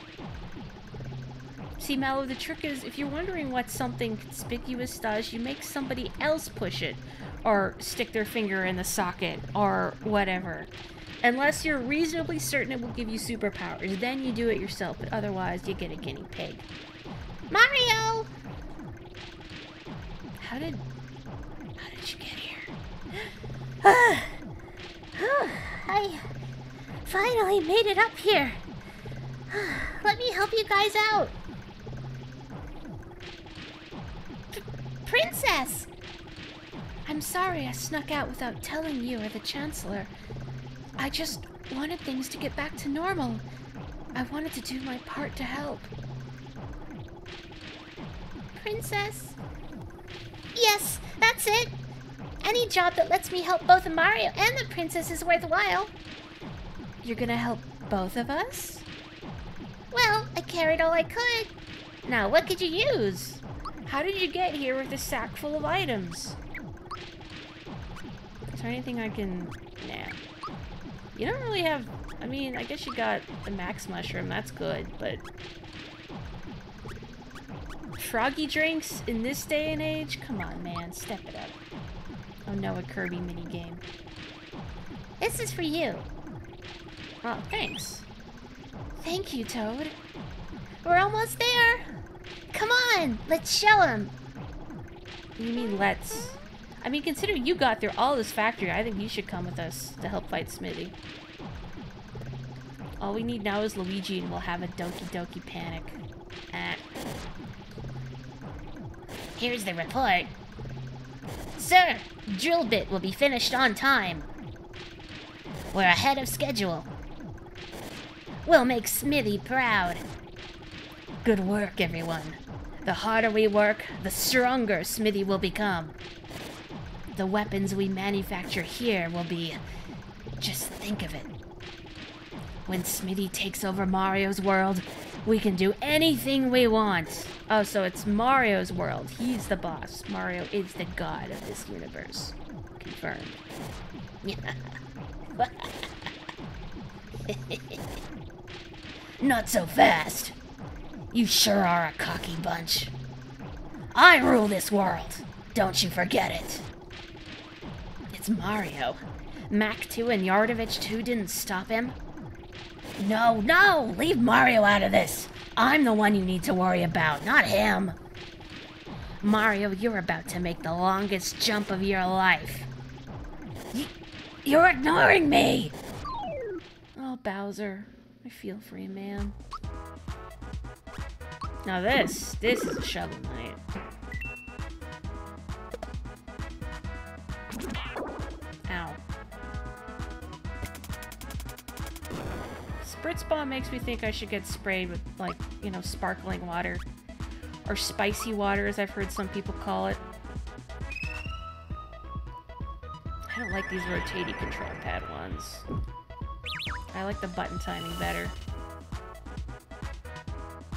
See, Mallow, the trick is, if you're wondering what something conspicuous does, you make somebody else push it, or stick their finger in the socket, or whatever. Unless you're reasonably certain it will give you superpowers, then you do it yourself, but otherwise you get a guinea pig. Mario! How did you get here? I finally made it up here. Let me help you guys out. Princess! I'm sorry I snuck out without telling you or the Chancellor. I just wanted things to get back to normal. I wanted to do my part to help. Princess? Yes, that's it. Any job that lets me help both Mario and the princess is worthwhile. You're gonna help both of us? Well, I carried all I could. Now, what could you use? How did you get here with a sack full of items? Is there anything I can... Nah. You don't really have... I mean, I guess you got the Max Mushroom. That's good, but... Froggy drinks in this day and age? Come on, man. Step it up. Oh no, a Kirby minigame. This is for you. Oh, thanks. Thank you, Toad. We're almost there. Come on, let's show him. What do you mean, let's? I mean, consider you got through all this factory. I think you should come with us to help fight Smithy. All we need now is Luigi and we'll have a Doki Doki panic. Here's the report. Sir, drill bit will be finished on time. We're ahead of schedule. We'll make Smithy proud. Good work, everyone. The harder we work, the stronger Smithy will become. The weapons we manufacture here will be... Just think of it. When Smithy takes over Mario's world, we can do anything we want. Oh, so it's Mario's world. He's the boss. Mario is the god of this universe. Confirmed. Not so fast. You sure are a cocky bunch. I rule this world. Don't you forget it. It's Mario. Mac 2 and Yardovich 2 didn't stop him. No, no! Leave Mario out of this! I'm the one you need to worry about, not him! Mario, you're about to make the longest jump of your life. You're ignoring me! Oh, Bowser. I feel for you, man. Now this is a Shovel Knight. Ow. Spritz Bomb makes me think I should get sprayed with, like, you know, sparkling water. Or spicy water, as I've heard some people call it. I don't like these rotating control pad ones. I like the button timing better.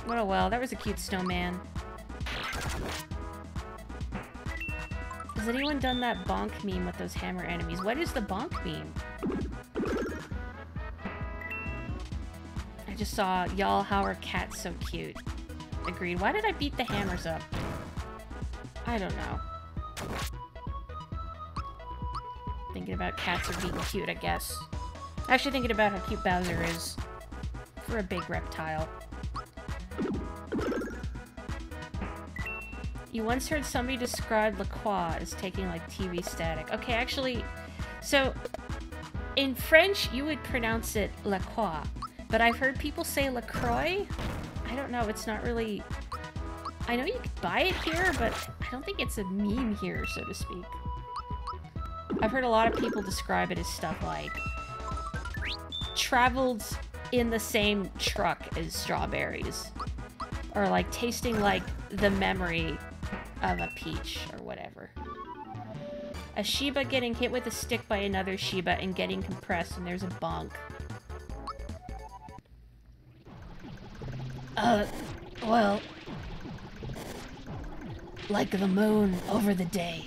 Oh well, that was a cute snowman. Has anyone done that bonk meme with those hammer enemies? What is the bonk meme? I just saw, y'all, how are cats so cute? Agreed. Why did I beat the hammers up? I don't know. Thinking about cats are being cute, I guess. Actually thinking about how cute Bowser is for a big reptile. You once heard somebody describe La Croix as taking like TV static. Okay, actually, so in French you would pronounce it La Croix, but I've heard people say La Croix. I don't know, it's not really... I know you could buy it here, but I don't think it's a meme here, so to speak. I've heard a lot of people describe it as stuff like traveled in the same truck as strawberries, or like tasting like the memory of a peach or whatever. A Shiba getting hit with a stick by another Shiba and getting compressed, and there's a bonk. Well, like the moon over the day,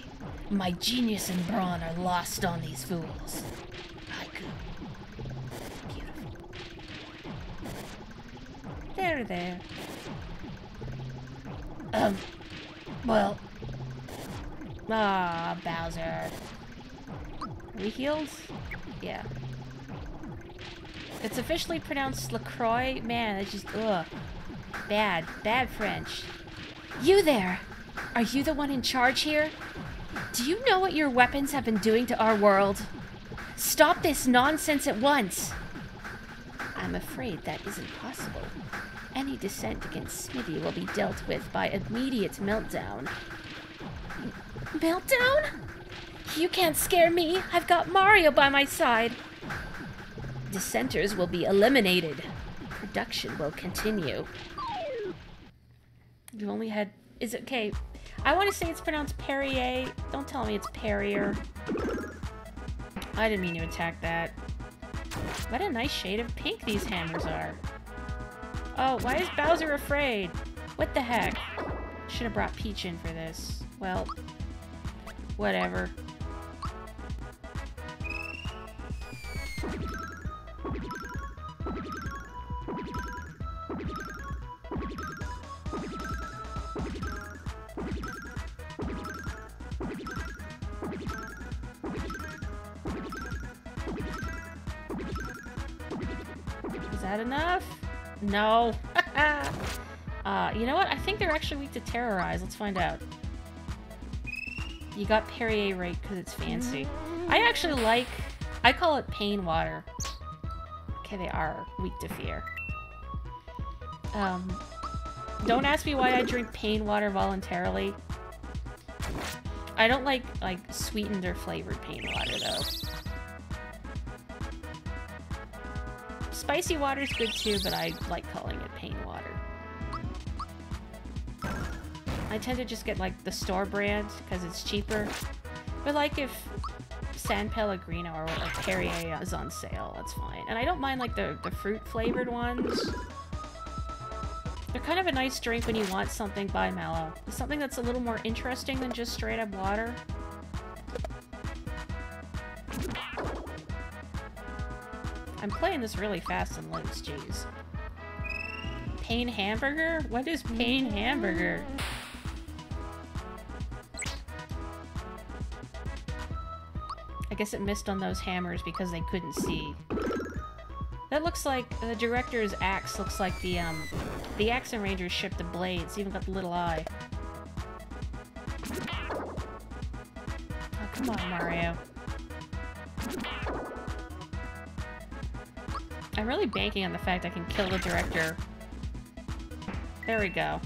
my genius and brawn are lost on these fools. Haiku. Beautiful. There. Well... Ah, Bowser. Are we healed? Yeah. It's officially pronounced LaCroix. Man, it's just, ugh. Bad French. You there! Are you the one in charge here? Do you know what your weapons have been doing to our world? Stop this nonsense at once! I'm afraid that isn't possible. Any dissent against Smithy will be dealt with by immediate meltdown. Meltdown? You can't scare me. I've got Mario by my side. Dissenters will be eliminated. Production will continue. You only had... Is it... Okay. I want to say it's pronounced Perrier. Don't tell me it's Perrier. I didn't mean to attack that. What a nice shade of pink these hammers are. Oh, why is Bowser afraid? What the heck? Should have brought Peach in for this. Well, whatever. that enough? No. You know what? I think they're actually weak to terrorize. Let's find out. You got Perrier right because it's fancy. I actually like... I call it pain water. Okay, they are weak to fear. Don't ask me why I drink pain water voluntarily. I don't like sweetened or flavored pain water, though. Spicy water's good too, but I like calling it pain water. I tend to just get like the store brand because it's cheaper. But like if San Pellegrino or Perrier is on sale, that's fine. And I don't mind like the fruit flavored ones. They're kind of a nice drink when you want something by Mallow. Something that's a little more interesting than just straight up water. I'm playing this really fast and loose, jeez. Pain hamburger? What is pain hamburger? I guess it missed on those hammers because they couldn't see. That looks like the director's axe looks like the axe and Rangers ship the blades. It's even got the little eye. Oh, come on, Mario. I'm really banking on the fact I can kill the director. There we go.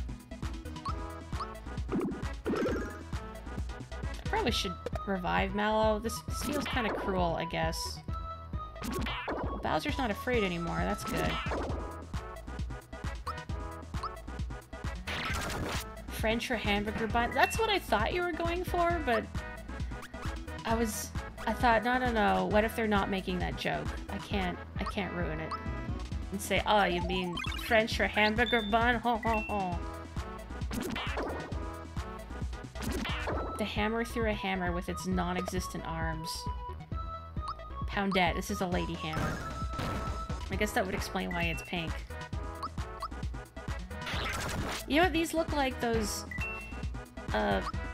I probably should revive Mallow. This feels kind of cruel, I guess. Bowser's not afraid anymore. That's good. French or hamburger bun? That's what I thought you were going for, but I thought, no. What if they're not making that joke? I can't ruin it. And say, oh, you mean French or hamburger bun? Ho ho ho. The hammer through a hammer with its non-existent arms. Poundette. This is a lady hammer. I guess that would explain why it's pink. You know what these look like? Those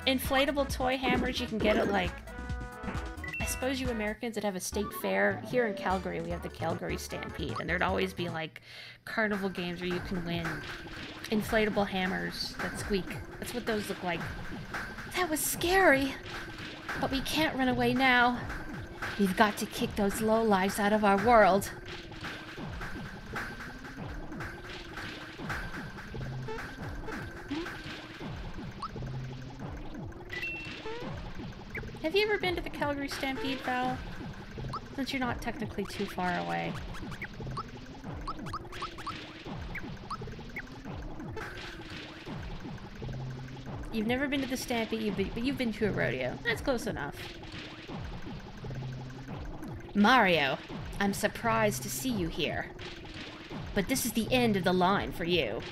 inflatable toy hammers you can get at like... I suppose you Americans that have a state fair. Here in Calgary, we have the Calgary Stampede, and there'd always be like carnival games where you can win inflatable hammers that squeak. That's what those look like. That was scary, but we can't run away now. We've got to kick those lowlifes out of our world. Have you ever been to the Calgary Stampede, Val? Since you're not technically too far away. You've never been to the Stampede, but you've been to a rodeo. That's close enough. Mario, I'm surprised to see you here. But this is the end of the line for you.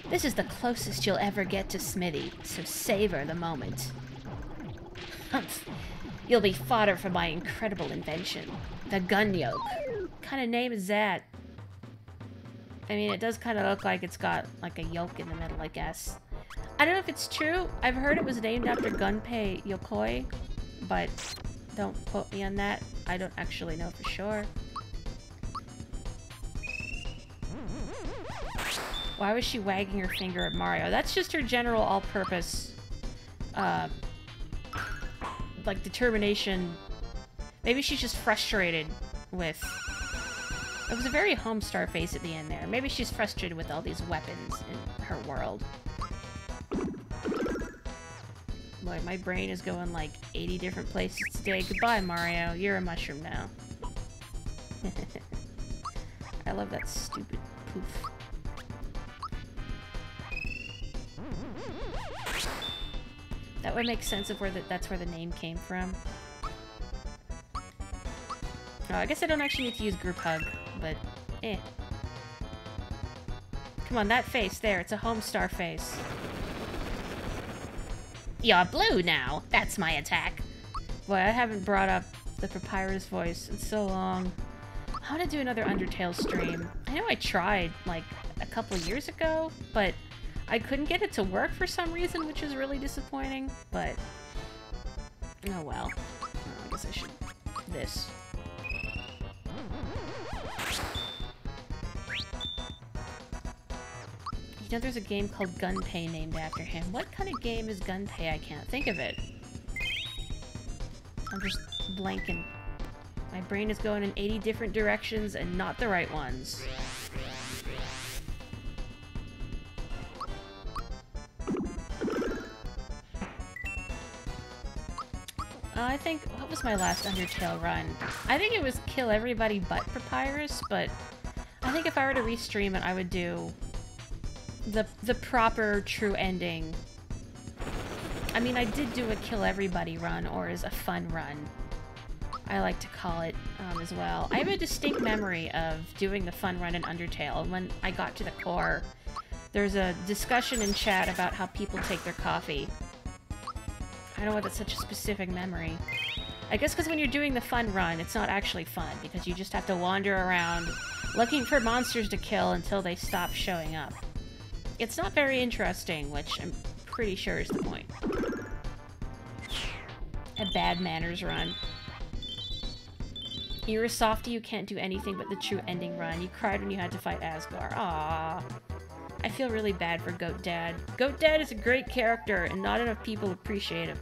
This is the closest you'll ever get to Smithy, so savor the moment. Humph. You'll be fodder for my incredible invention, the gun yoke. What kind of name is that? I mean, it does kind of look like it's got like a yoke in the middle, I guess. I don't know if it's true. I've heard it was named after Gunpei Yokoi, but don't quote me on that. I don't actually know for sure. Why was she wagging her finger at Mario? That's just her general all-purpose, like, determination. Maybe she's just frustrated with... It was a very Homestar face at the end there. Maybe she's frustrated with all these weapons in her world. Boy, my brain is going like 80 different places today. Goodbye, Mario. You're a mushroom now. I love that stupid poof. That would make sense of where that's where the name came from. Oh, I guess I don't actually need to use group hug, but eh. Come on, that face there. It's a Homestar face. You're blue now. That's my attack. Boy, I haven't brought up the Papyrus voice in so long. I want to do another Undertale stream. I know I tried, like, a couple years ago, but I couldn't get it to work for some reason, which is really disappointing, but... Oh well. Oh, I guess I should... This. You know, there's a game called Gunpei named after him. What kind of game is Gunpei? I can't think of it. I'm just blanking. My brain is going in 80 different directions and not the right ones. I think, what was my last Undertale run? I think it was kill everybody but Papyrus, but I think if I were to restream it, I would do the proper true ending. I mean, I did do a kill everybody run, or as a fun run, I like to call it, as well. I have a distinct memory of doing the fun run in Undertale. When I got to the core, there's a discussion in chat about how people take their coffee. I don't know why that's such a specific memory. I guess because when you're doing the fun run, it's not actually fun, because you just have to wander around looking for monsters to kill until they stop showing up. It's not very interesting, which I'm pretty sure is the point. A bad manners run. You're a softie, you can't do anything but the true ending run. You cried when you had to fight Asgore. Aww. I feel really bad for Goat Dad. Goat Dad is a great character, and not enough people appreciate him.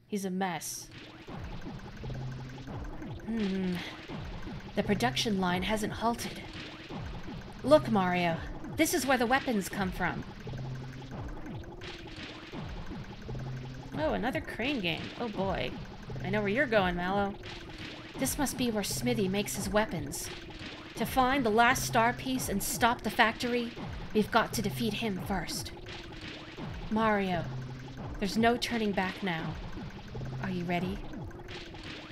He's a mess. The production line hasn't halted. Look, Mario. This is where the weapons come from. Oh, another crane game. Oh boy. I know where you're going, Mallow. This must be where Smithy makes his weapons. To find the last star piece and stop the factory, we've got to defeat him first. Mario, there's no turning back now. Are you ready?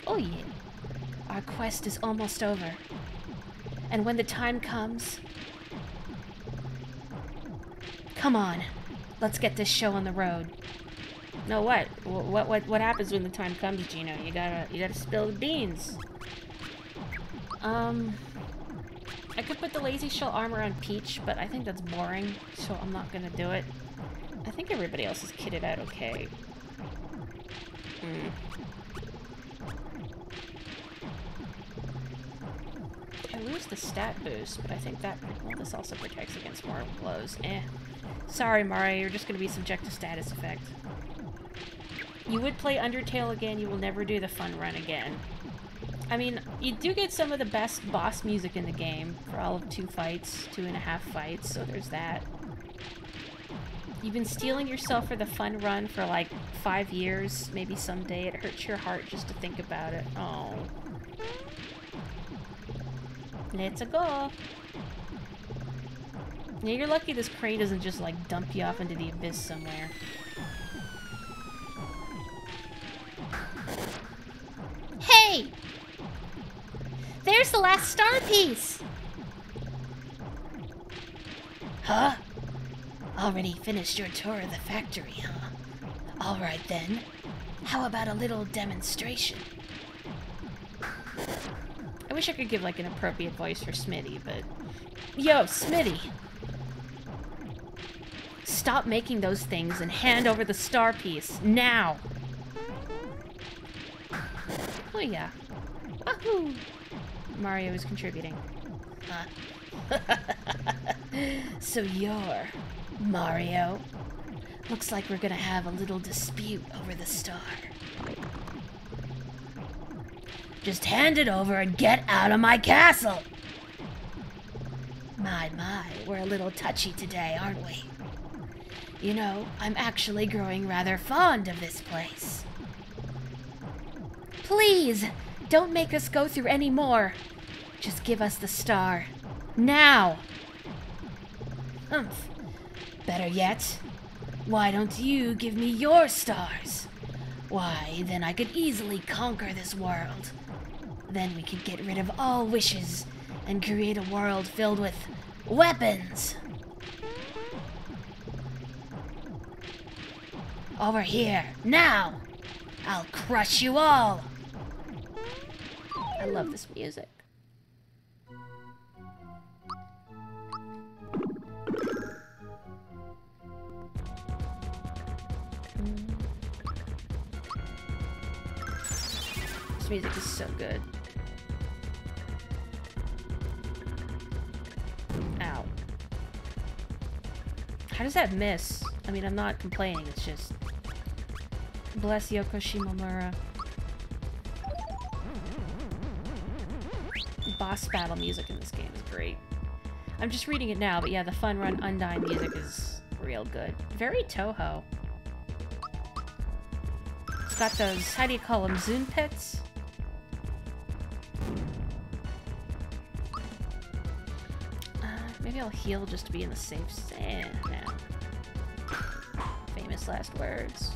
Oh yeah. Our quest is almost over. And when the time comes... Come on, let's get this show on the road. No, what? What happens when the time comes, Gino? You gotta spill the beans. I could put the lazy shell armor on Peach, but I think that's boring, so I'm not gonna do it. I think everybody else is kitted out okay. I lose the stat boost, but I think that, well, this also protects against more blows. Sorry, Mario, you're just gonna be subject to status effect. You would play Undertale again, you will never do the fun run again. I mean, you do get some of the best boss music in the game for all of 2.5 fights, so there's that. You've been stealing yourself for the fun run for like 5 years. Maybe someday it hurts your heart just to think about it. Oh. Let's go. Yeah, you're lucky this crane doesn't just like dump you off into the abyss somewhere. Hey! There's the last star piece! Huh? Already finished your tour of the factory, huh? Alright then. How about a little demonstration? I wish I could give like an appropriate voice for Smitty, but... Yo, Smitty! Stop making those things and hand over the star piece, now! Oh yeah. Wahoo! Mario is contributing. So you're Mario? Looks like we're gonna have a little dispute over the star. Just hand it over and get out of my castle! My, we're a little touchy today, aren't we? You know, I'm actually growing rather fond of this place. Please, don't make us go through any more. Just give us the star. Now! Humph. Better yet, why don't you give me your stars? Why, then I could easily conquer this world. Then we could get rid of all wishes and create a world filled with weapons. Over here, now! I'll crush you all! I love this music. This music is so good. Ow. How does that miss? I mean, I'm not complaining, it's just... Bless Yoko Shimomura. Boss battle music in this game is great. I'm just reading it now, but yeah, the Fun Run Undyne music is real good. Very Toho. It's got those, how do you call them, Zune pits? Maybe I'll heal just to be in the safe stand now. Famous last words.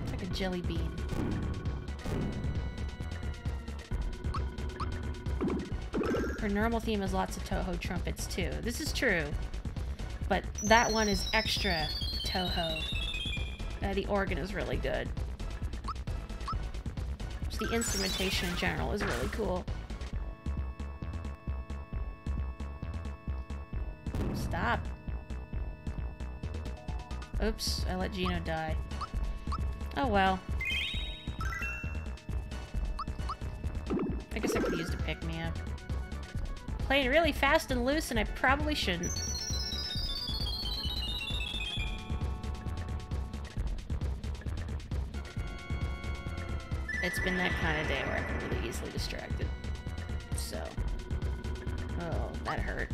It's like a jelly bean. Her normal theme has lots of Toho trumpets too. This is true. But that one is extra Toho. The organ is really good. Just the instrumentation in general is really cool. Stop. Oops, I let Gino die. Oh well. I guess I could use to pick me up. Playing really fast and loose, and I probably shouldn't. It's been that kind of day where I've been really easily distracted. So. Oh, that hurt.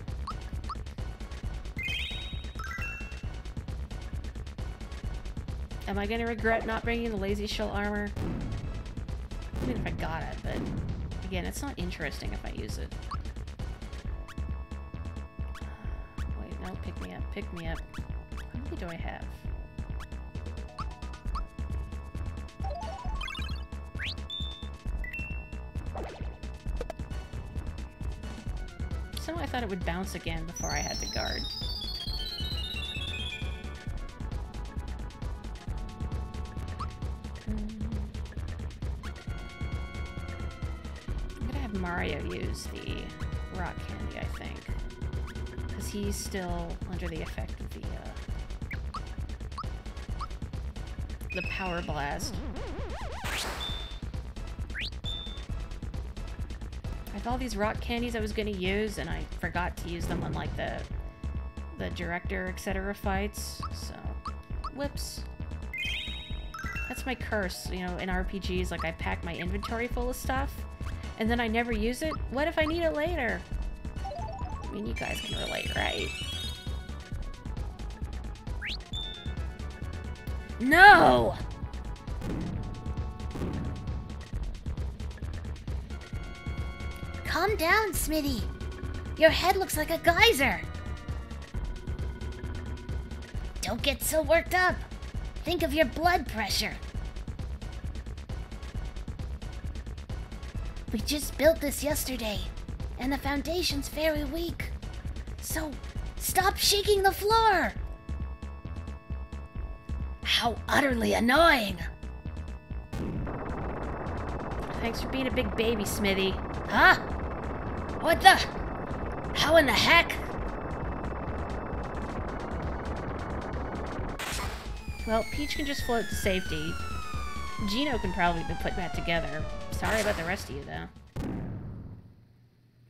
Am I gonna regret not bringing the lazy shell armor? I mean, if I got it, but again, it's not interesting if I use it. Wait, no, pick me up, pick me up. How many do I have? Somehow I thought it would bounce again before I had to guard. I'm gonna have Mario use the rock candy, I think. Because he's still under the effect of the power blast. I have all these rock candies I was gonna use, and I forgot to use them on like the director, etc. fights. So, whoops. That's my curse, you know, in RPGs. Like I pack my inventory full of stuff, and then I never use it. What if I need it later? I mean, you guys can relate, right? No! Calm down, Smitty. Your head looks like a geyser. Don't get so worked up. Think of your blood pressure. We just built this yesterday, and the foundation's very weak. So, stop shaking the floor! How utterly annoying! Thanks for being a big baby, Smithy. Huh? What the? How in the heck? Well, Peach can just float to safety. Gino can probably be put that together. Sorry about the rest of you, though.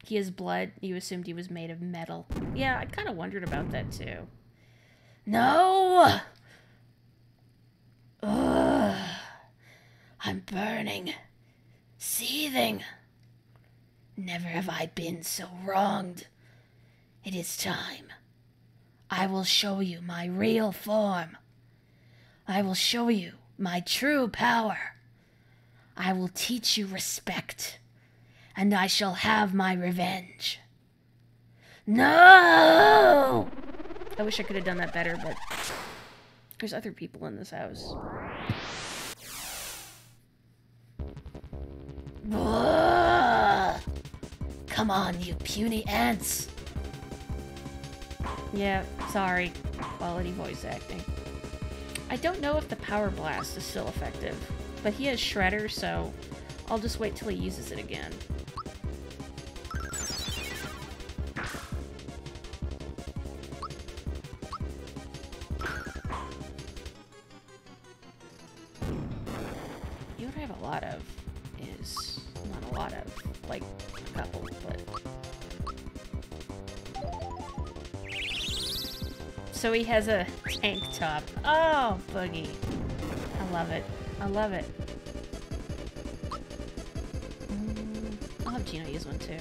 He has blood. You assumed he was made of metal. Yeah, I kind of wondered about that, too. No! Ugh. I'm burning. Seething. Never have I been so wronged. It is time. I will show you my real form. I will show you my true power. I will teach you respect, and I shall have my revenge. No! I wish I could have done that better, but there's other people in this house. Ugh. Come on, you puny ants. Yeah, sorry. Quality voice acting. I don't know if the Power Blast is still effective, but he has Shredder, so I'll just wait till he uses it again. You know what I have a lot of is, not a lot of, like a couple, but so he has a tank top. Oh, Boogie. I love it. I love it. I'll have Gino use one too.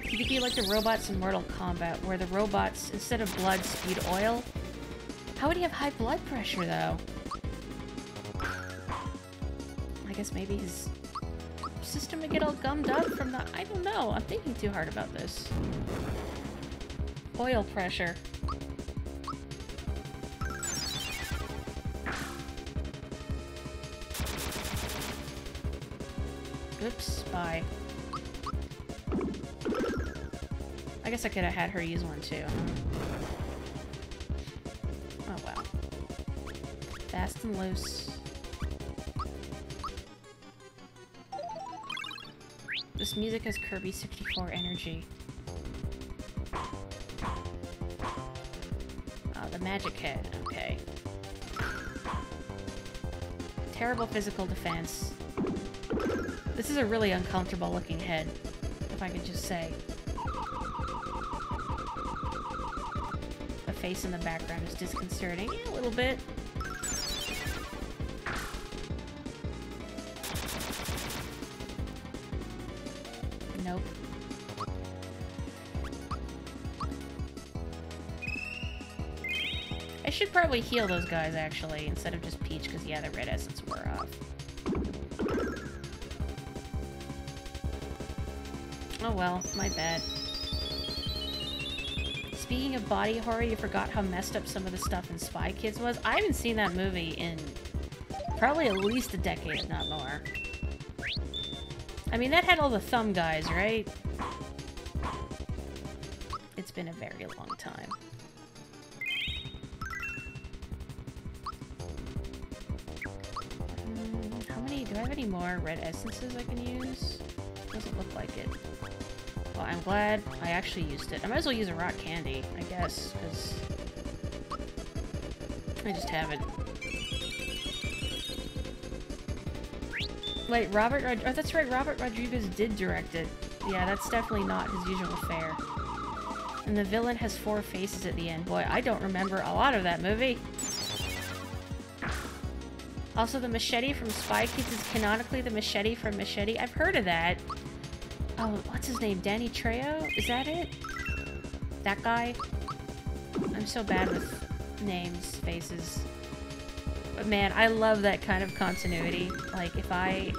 You think you like the robots in Mortal Kombat, where the robots, instead of blood, spewed oil? How would he have high blood pressure, though? I guess maybe his system would get all gummed up from the... I don't know. I'm thinking too hard about this. Oil pressure. Oops, bye. I guess I could have had her use one too. Oh well. Fast and loose. This music has Kirby 64 energy. Oh, the magic head. Okay. Terrible physical defense. This is a really uncomfortable looking head, if I could just say. The face in the background is disconcerting. Yeah, a little bit. Nope. I should probably heal those guys, actually, instead of just Peach, because, yeah, the red essence wore off. Oh well, my bad. Speaking of body horror, you forgot how messed up some of the stuff in Spy Kids was? I haven't seen that movie in probably at least a decade, if not more. I mean, that had all the thumb guys, right? It's been a very long time. How many... do I have any more red essences I can use? Doesn't look like it. Well, I'm glad I actually used it. I might as well use a rock candy, I guess, because I just haven't. Wait, oh, that's right, Robert Rodriguez did direct it. Yeah, that's definitely not his usual fare. And the villain has 4 faces at the end. Boy, I don't remember a lot of that movie. Also, the machete from Spy Kids is canonically the machete from Machete. I've heard of that. Oh, what's his name? Danny Trejo? Is that it? That guy? I'm so bad with names, faces. But man, I love that kind of continuity. Like, if I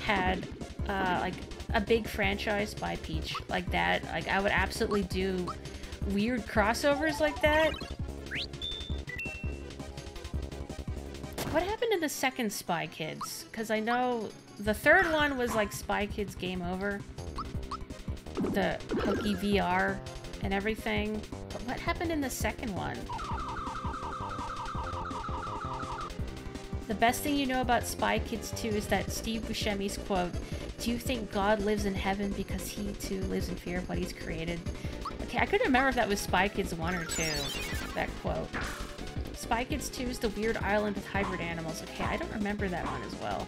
had, like, a big franchise by Peach like that, like, I would absolutely do weird crossovers like that. What happened to the second Spy Kids? Because I know the third one was like Spy Kids Game Over. The hokey VR and everything. But what happened in the second one? The best thing you know about Spy Kids 2 is that Steve Buscemi's quote, "Do you think God lives in heaven because he too lives in fear of what he's created?" Okay, I couldn't remember if that was Spy Kids 1 or 2, that quote. Spy Kids 2 is the weird island with hybrid animals. Okay, I don't remember that one as well.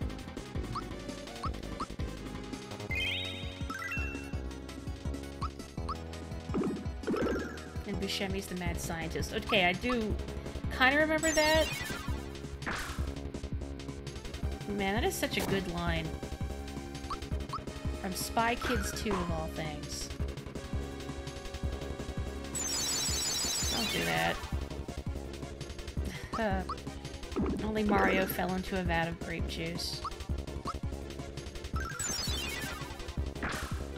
And Buscemi's the mad scientist. Okay, I do kind of remember that. Man, that is such a good line. From Spy Kids 2 of all things. Don't do that. Only Mario fell into a vat of grape juice.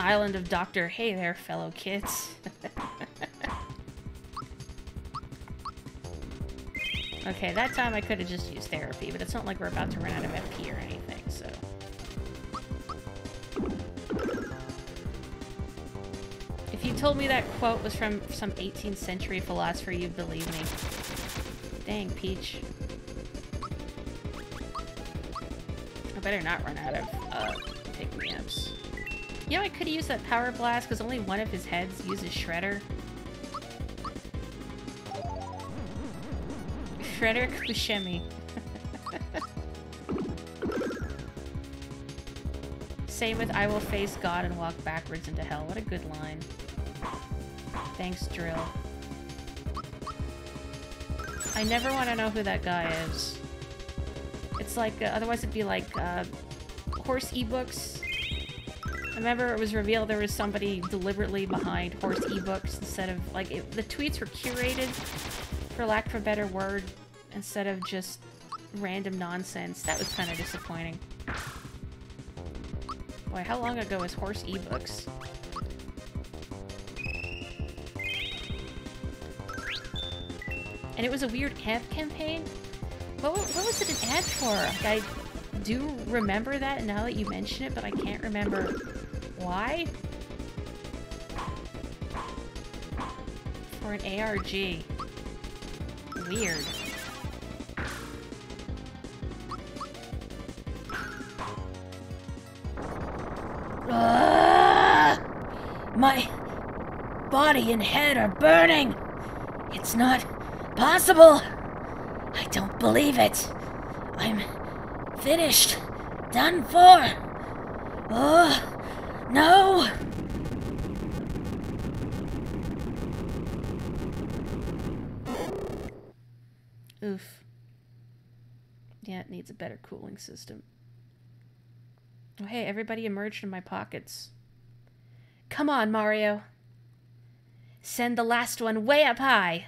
Island of Dr. Hey there, fellow kids. Okay, that time I could have just used therapy, but it's not like we're about to run out of MP or anything, so... If you told me that quote was from some 18th century philosopher, you'd believe me. Dang, Peach. I better not run out of, pick-me-ups. You know, I could have used that Power Blast, because only one of his heads uses Shredder. Shredder Buscemi. Same with I will face God and walk backwards into hell. What a good line. Thanks, Drill. I never want to know who that guy is. It's like, otherwise it'd be like, horse ebooks. I remember it was revealed there was somebody deliberately behind horse ebooks instead of, like, the tweets were curated, for lack of a better word, instead of just random nonsense. That was kind of disappointing. Boy, how long ago was horse ebooks? And it was a weird ad campaign? What was it an ad for? Like, I do remember that now that you mention it, but I can't remember why. For an ARG. Weird. My body and head are burning. It's not possible. I don't believe it. I'm finished. Done for. Oh, no. Oof. Yeah, it needs a better cooling system. Oh, hey, everybody emerged in my pockets. Come on, Mario. Send the last one way up high.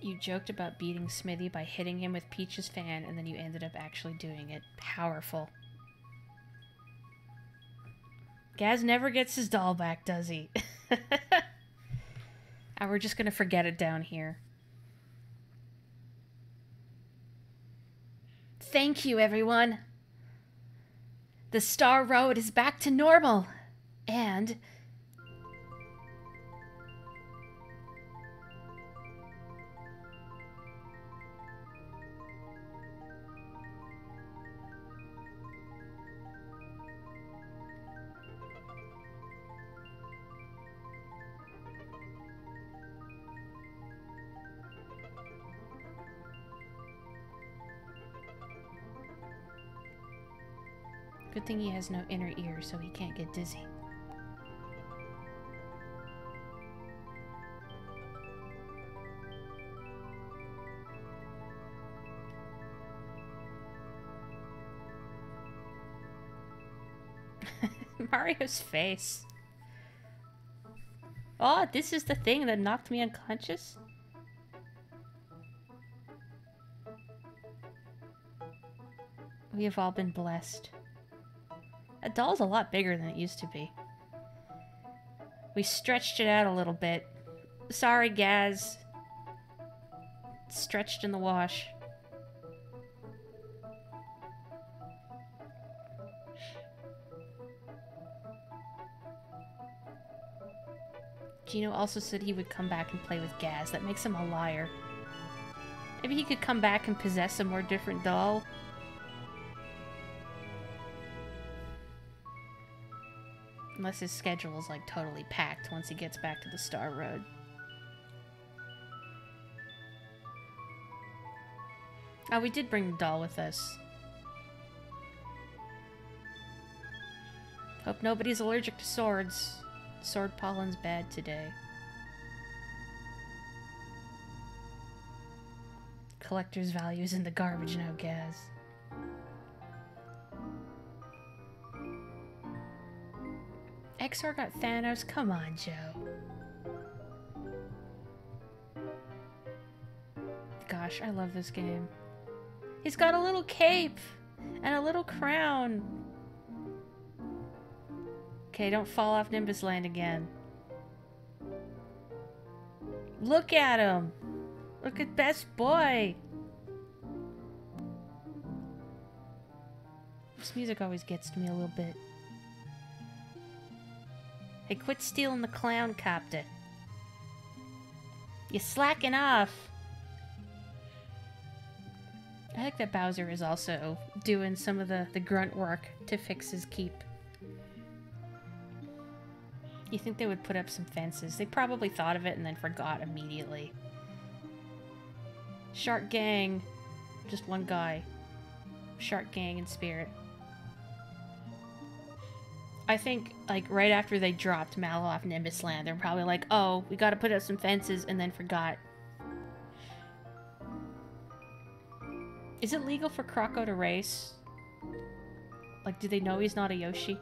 You joked about beating Smithy by hitting him with Peach's fan, and then you ended up actually doing it. Powerful. Gaz never gets his doll back, does he? And we're just gonna forget it down here. Thank you, everyone. The Star Road is back to normal. And... good thing he has no inner ear, so he can't get dizzy. Mario's face. Oh, this is the thing that knocked me unconscious? We have all been blessed. That doll's a lot bigger than it used to be. We stretched it out a little bit. Sorry, Gaz. It's stretched in the wash. Gino also said he would come back and play with Gaz. That makes him a liar. Maybe he could come back and possess a more different doll. Unless his schedule is, like, totally packed once he gets back to the Star Road. Oh, we did bring the doll with us. Hope nobody's allergic to swords. Sword pollen's bad today. Collector's value's in the garbage now, Gaz. XR got Thanos? Come on, Joe. Gosh, I love this game. He's got a little cape and a little crown. Okay, don't fall off Nimbus Land again. Look at him. Look at Best Boy. This music always gets to me a little bit. Hey, quit stealing the clown copter. You're slacking off. I think that Bowser is also doing some of the grunt work to fix his keep. You think they would put up some fences? They probably thought of it and then forgot immediately. Shark Gang. Just one guy. Shark Gang in spirit. I think, like, right after they dropped Mallow off Nimbus Land, they're probably like, oh, we gotta put up some fences, and then forgot. Is it legal for Croco to race? Like, do they know he's not a Yoshi?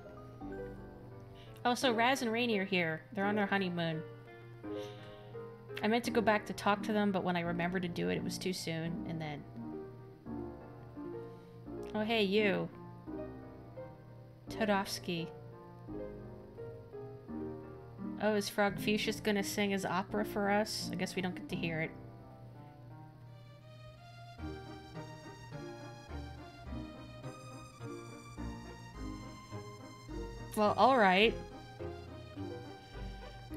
Oh, so Raz and Rainy are here. They're on their honeymoon. I meant to go back to talk to them, but when I remembered to do it, it was too soon, and then... Oh, hey, you. Todovsky. Oh, is Frog Fuchsia's gonna sing his opera for us? I guess we don't get to hear it. Well, alright.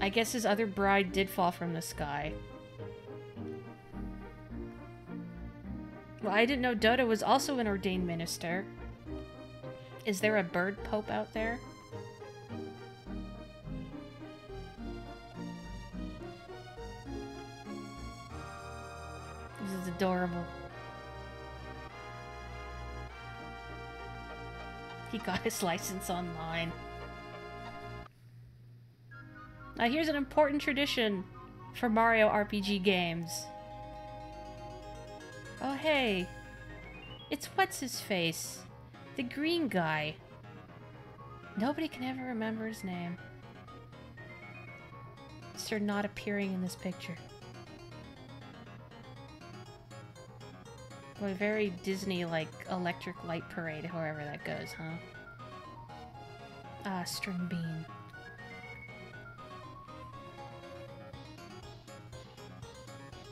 I guess his other bride did fall from the sky. Well, I didn't know Dodo was also an ordained minister. Is there a bird pope out there? This is adorable. He got his license online. Now here's an important tradition for Mario RPG games. Oh hey, it's what's-his-face, the green guy. Nobody can ever remember his name. Sir not appearing in this picture. Boy, very Disney, like, electric light parade, however that goes, huh? Ah, string bean.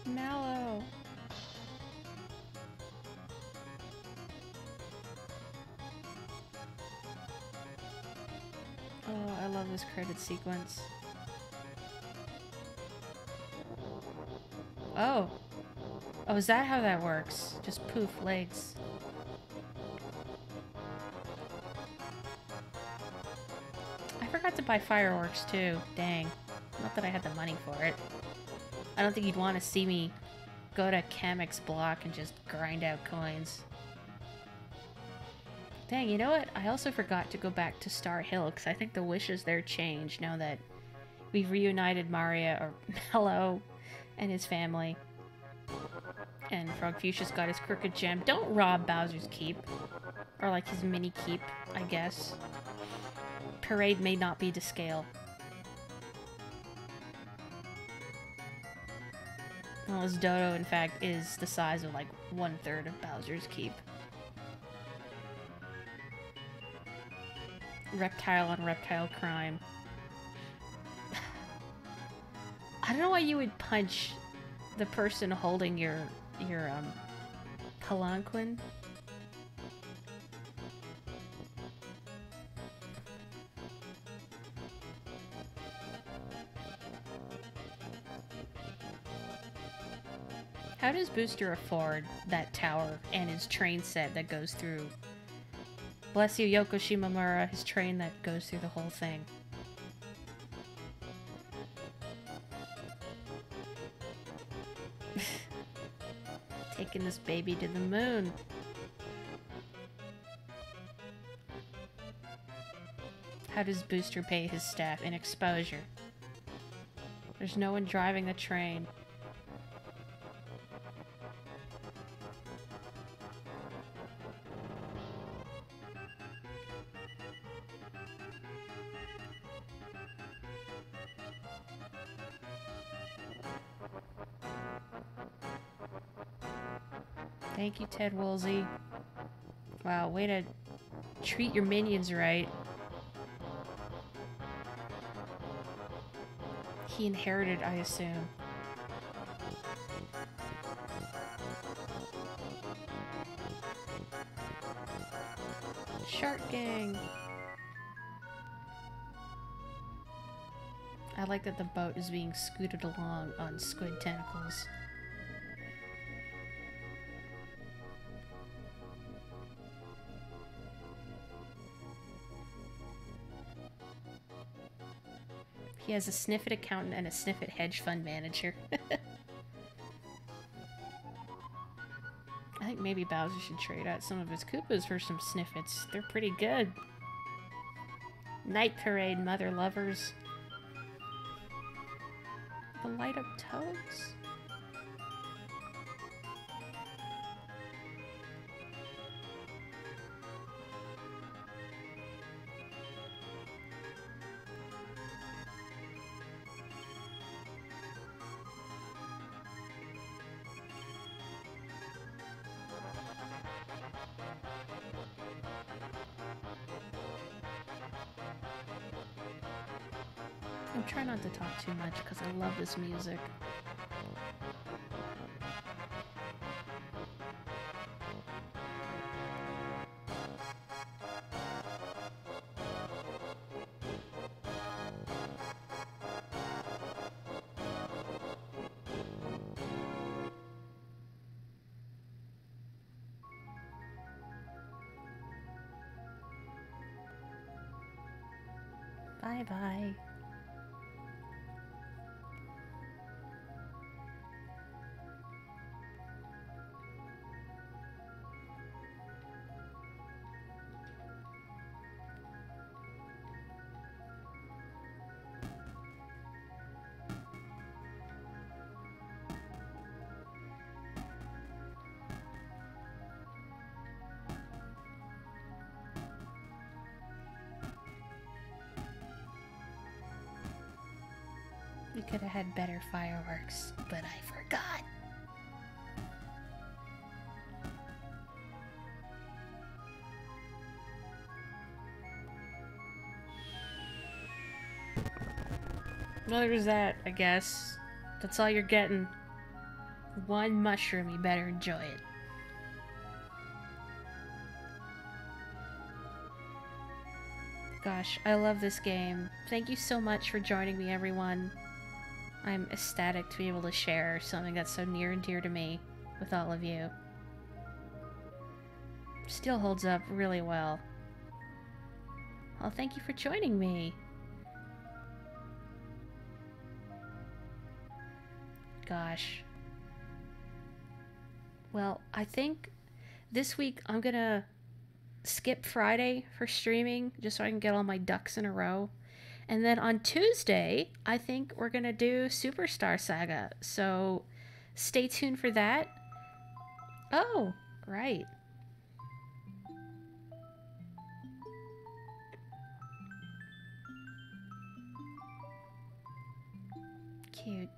Mallow. Oh, I love this credit sequence. Oh. Oh, is that how that works? Just poof, legs. I forgot to buy fireworks too. Dang. Not that I had the money for it. I don't think you'd want to see me go to Kamek's block and just grind out coins. Dang, you know what? I also forgot to go back to Star Hill, because I think the wishes there changed now that we've reunited Mario, or Mallow, and his family. And Frog Fuchsia's got his crooked gem. Don't rob Bowser's keep. Or like his mini keep, I guess. Parade may not be to scale. Well, as Dodo, in fact, is the size of like 1/3 of Bowser's keep. Reptile on reptile crime. I don't know why you would punch the person holding your palanquin. How does Booster afford that tower and his train set that goes through? Bless you, Yoko Shimomura, his train that goes through the whole thing. Taking this baby to the moon. How does Booster pay his staff? In exposure. There's no one driving the train. Thank you, Ted Woolsey. Wow, way to treat your minions right. He inherited, I assume. Shark Gang! I like that the boat is being scooted along on squid tentacles. He has a Sniffit accountant and a Sniffit hedge fund manager. I think maybe Bowser should trade out some of his Koopas for some Sniffits. They're pretty good. Night Parade, mother lovers. The light up toads? I'm trying not to talk too much because I love this music. Bye-bye. We could have had better fireworks, but I forgot. Well, there's that, I guess. That's all you're getting. One mushroom, you better enjoy it. Gosh, I love this game. Thank you so much for joining me, everyone. I'm ecstatic to be able to share something that's so near and dear to me with all of you. Still holds up really well. Well, thank you for joining me. Gosh. Well, I think this week I'm gonna skip Friday for streaming just so I can get all my ducks in a row. And then on Tuesday, I think we're going to do Superstar Saga. So stay tuned for that. Oh, right. Cute.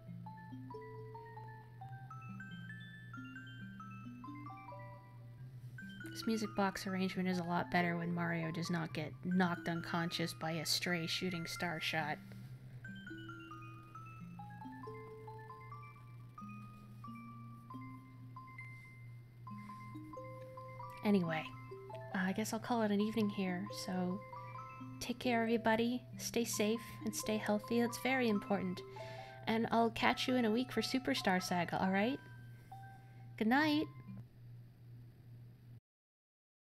This music box arrangement is a lot better when Mario does not get knocked unconscious by a stray shooting star shot. Anyway, I guess I'll call it an evening here, so take care everybody, stay safe and stay healthy, that's very important. And I'll catch you in a week for Superstar Saga, alright? Good night!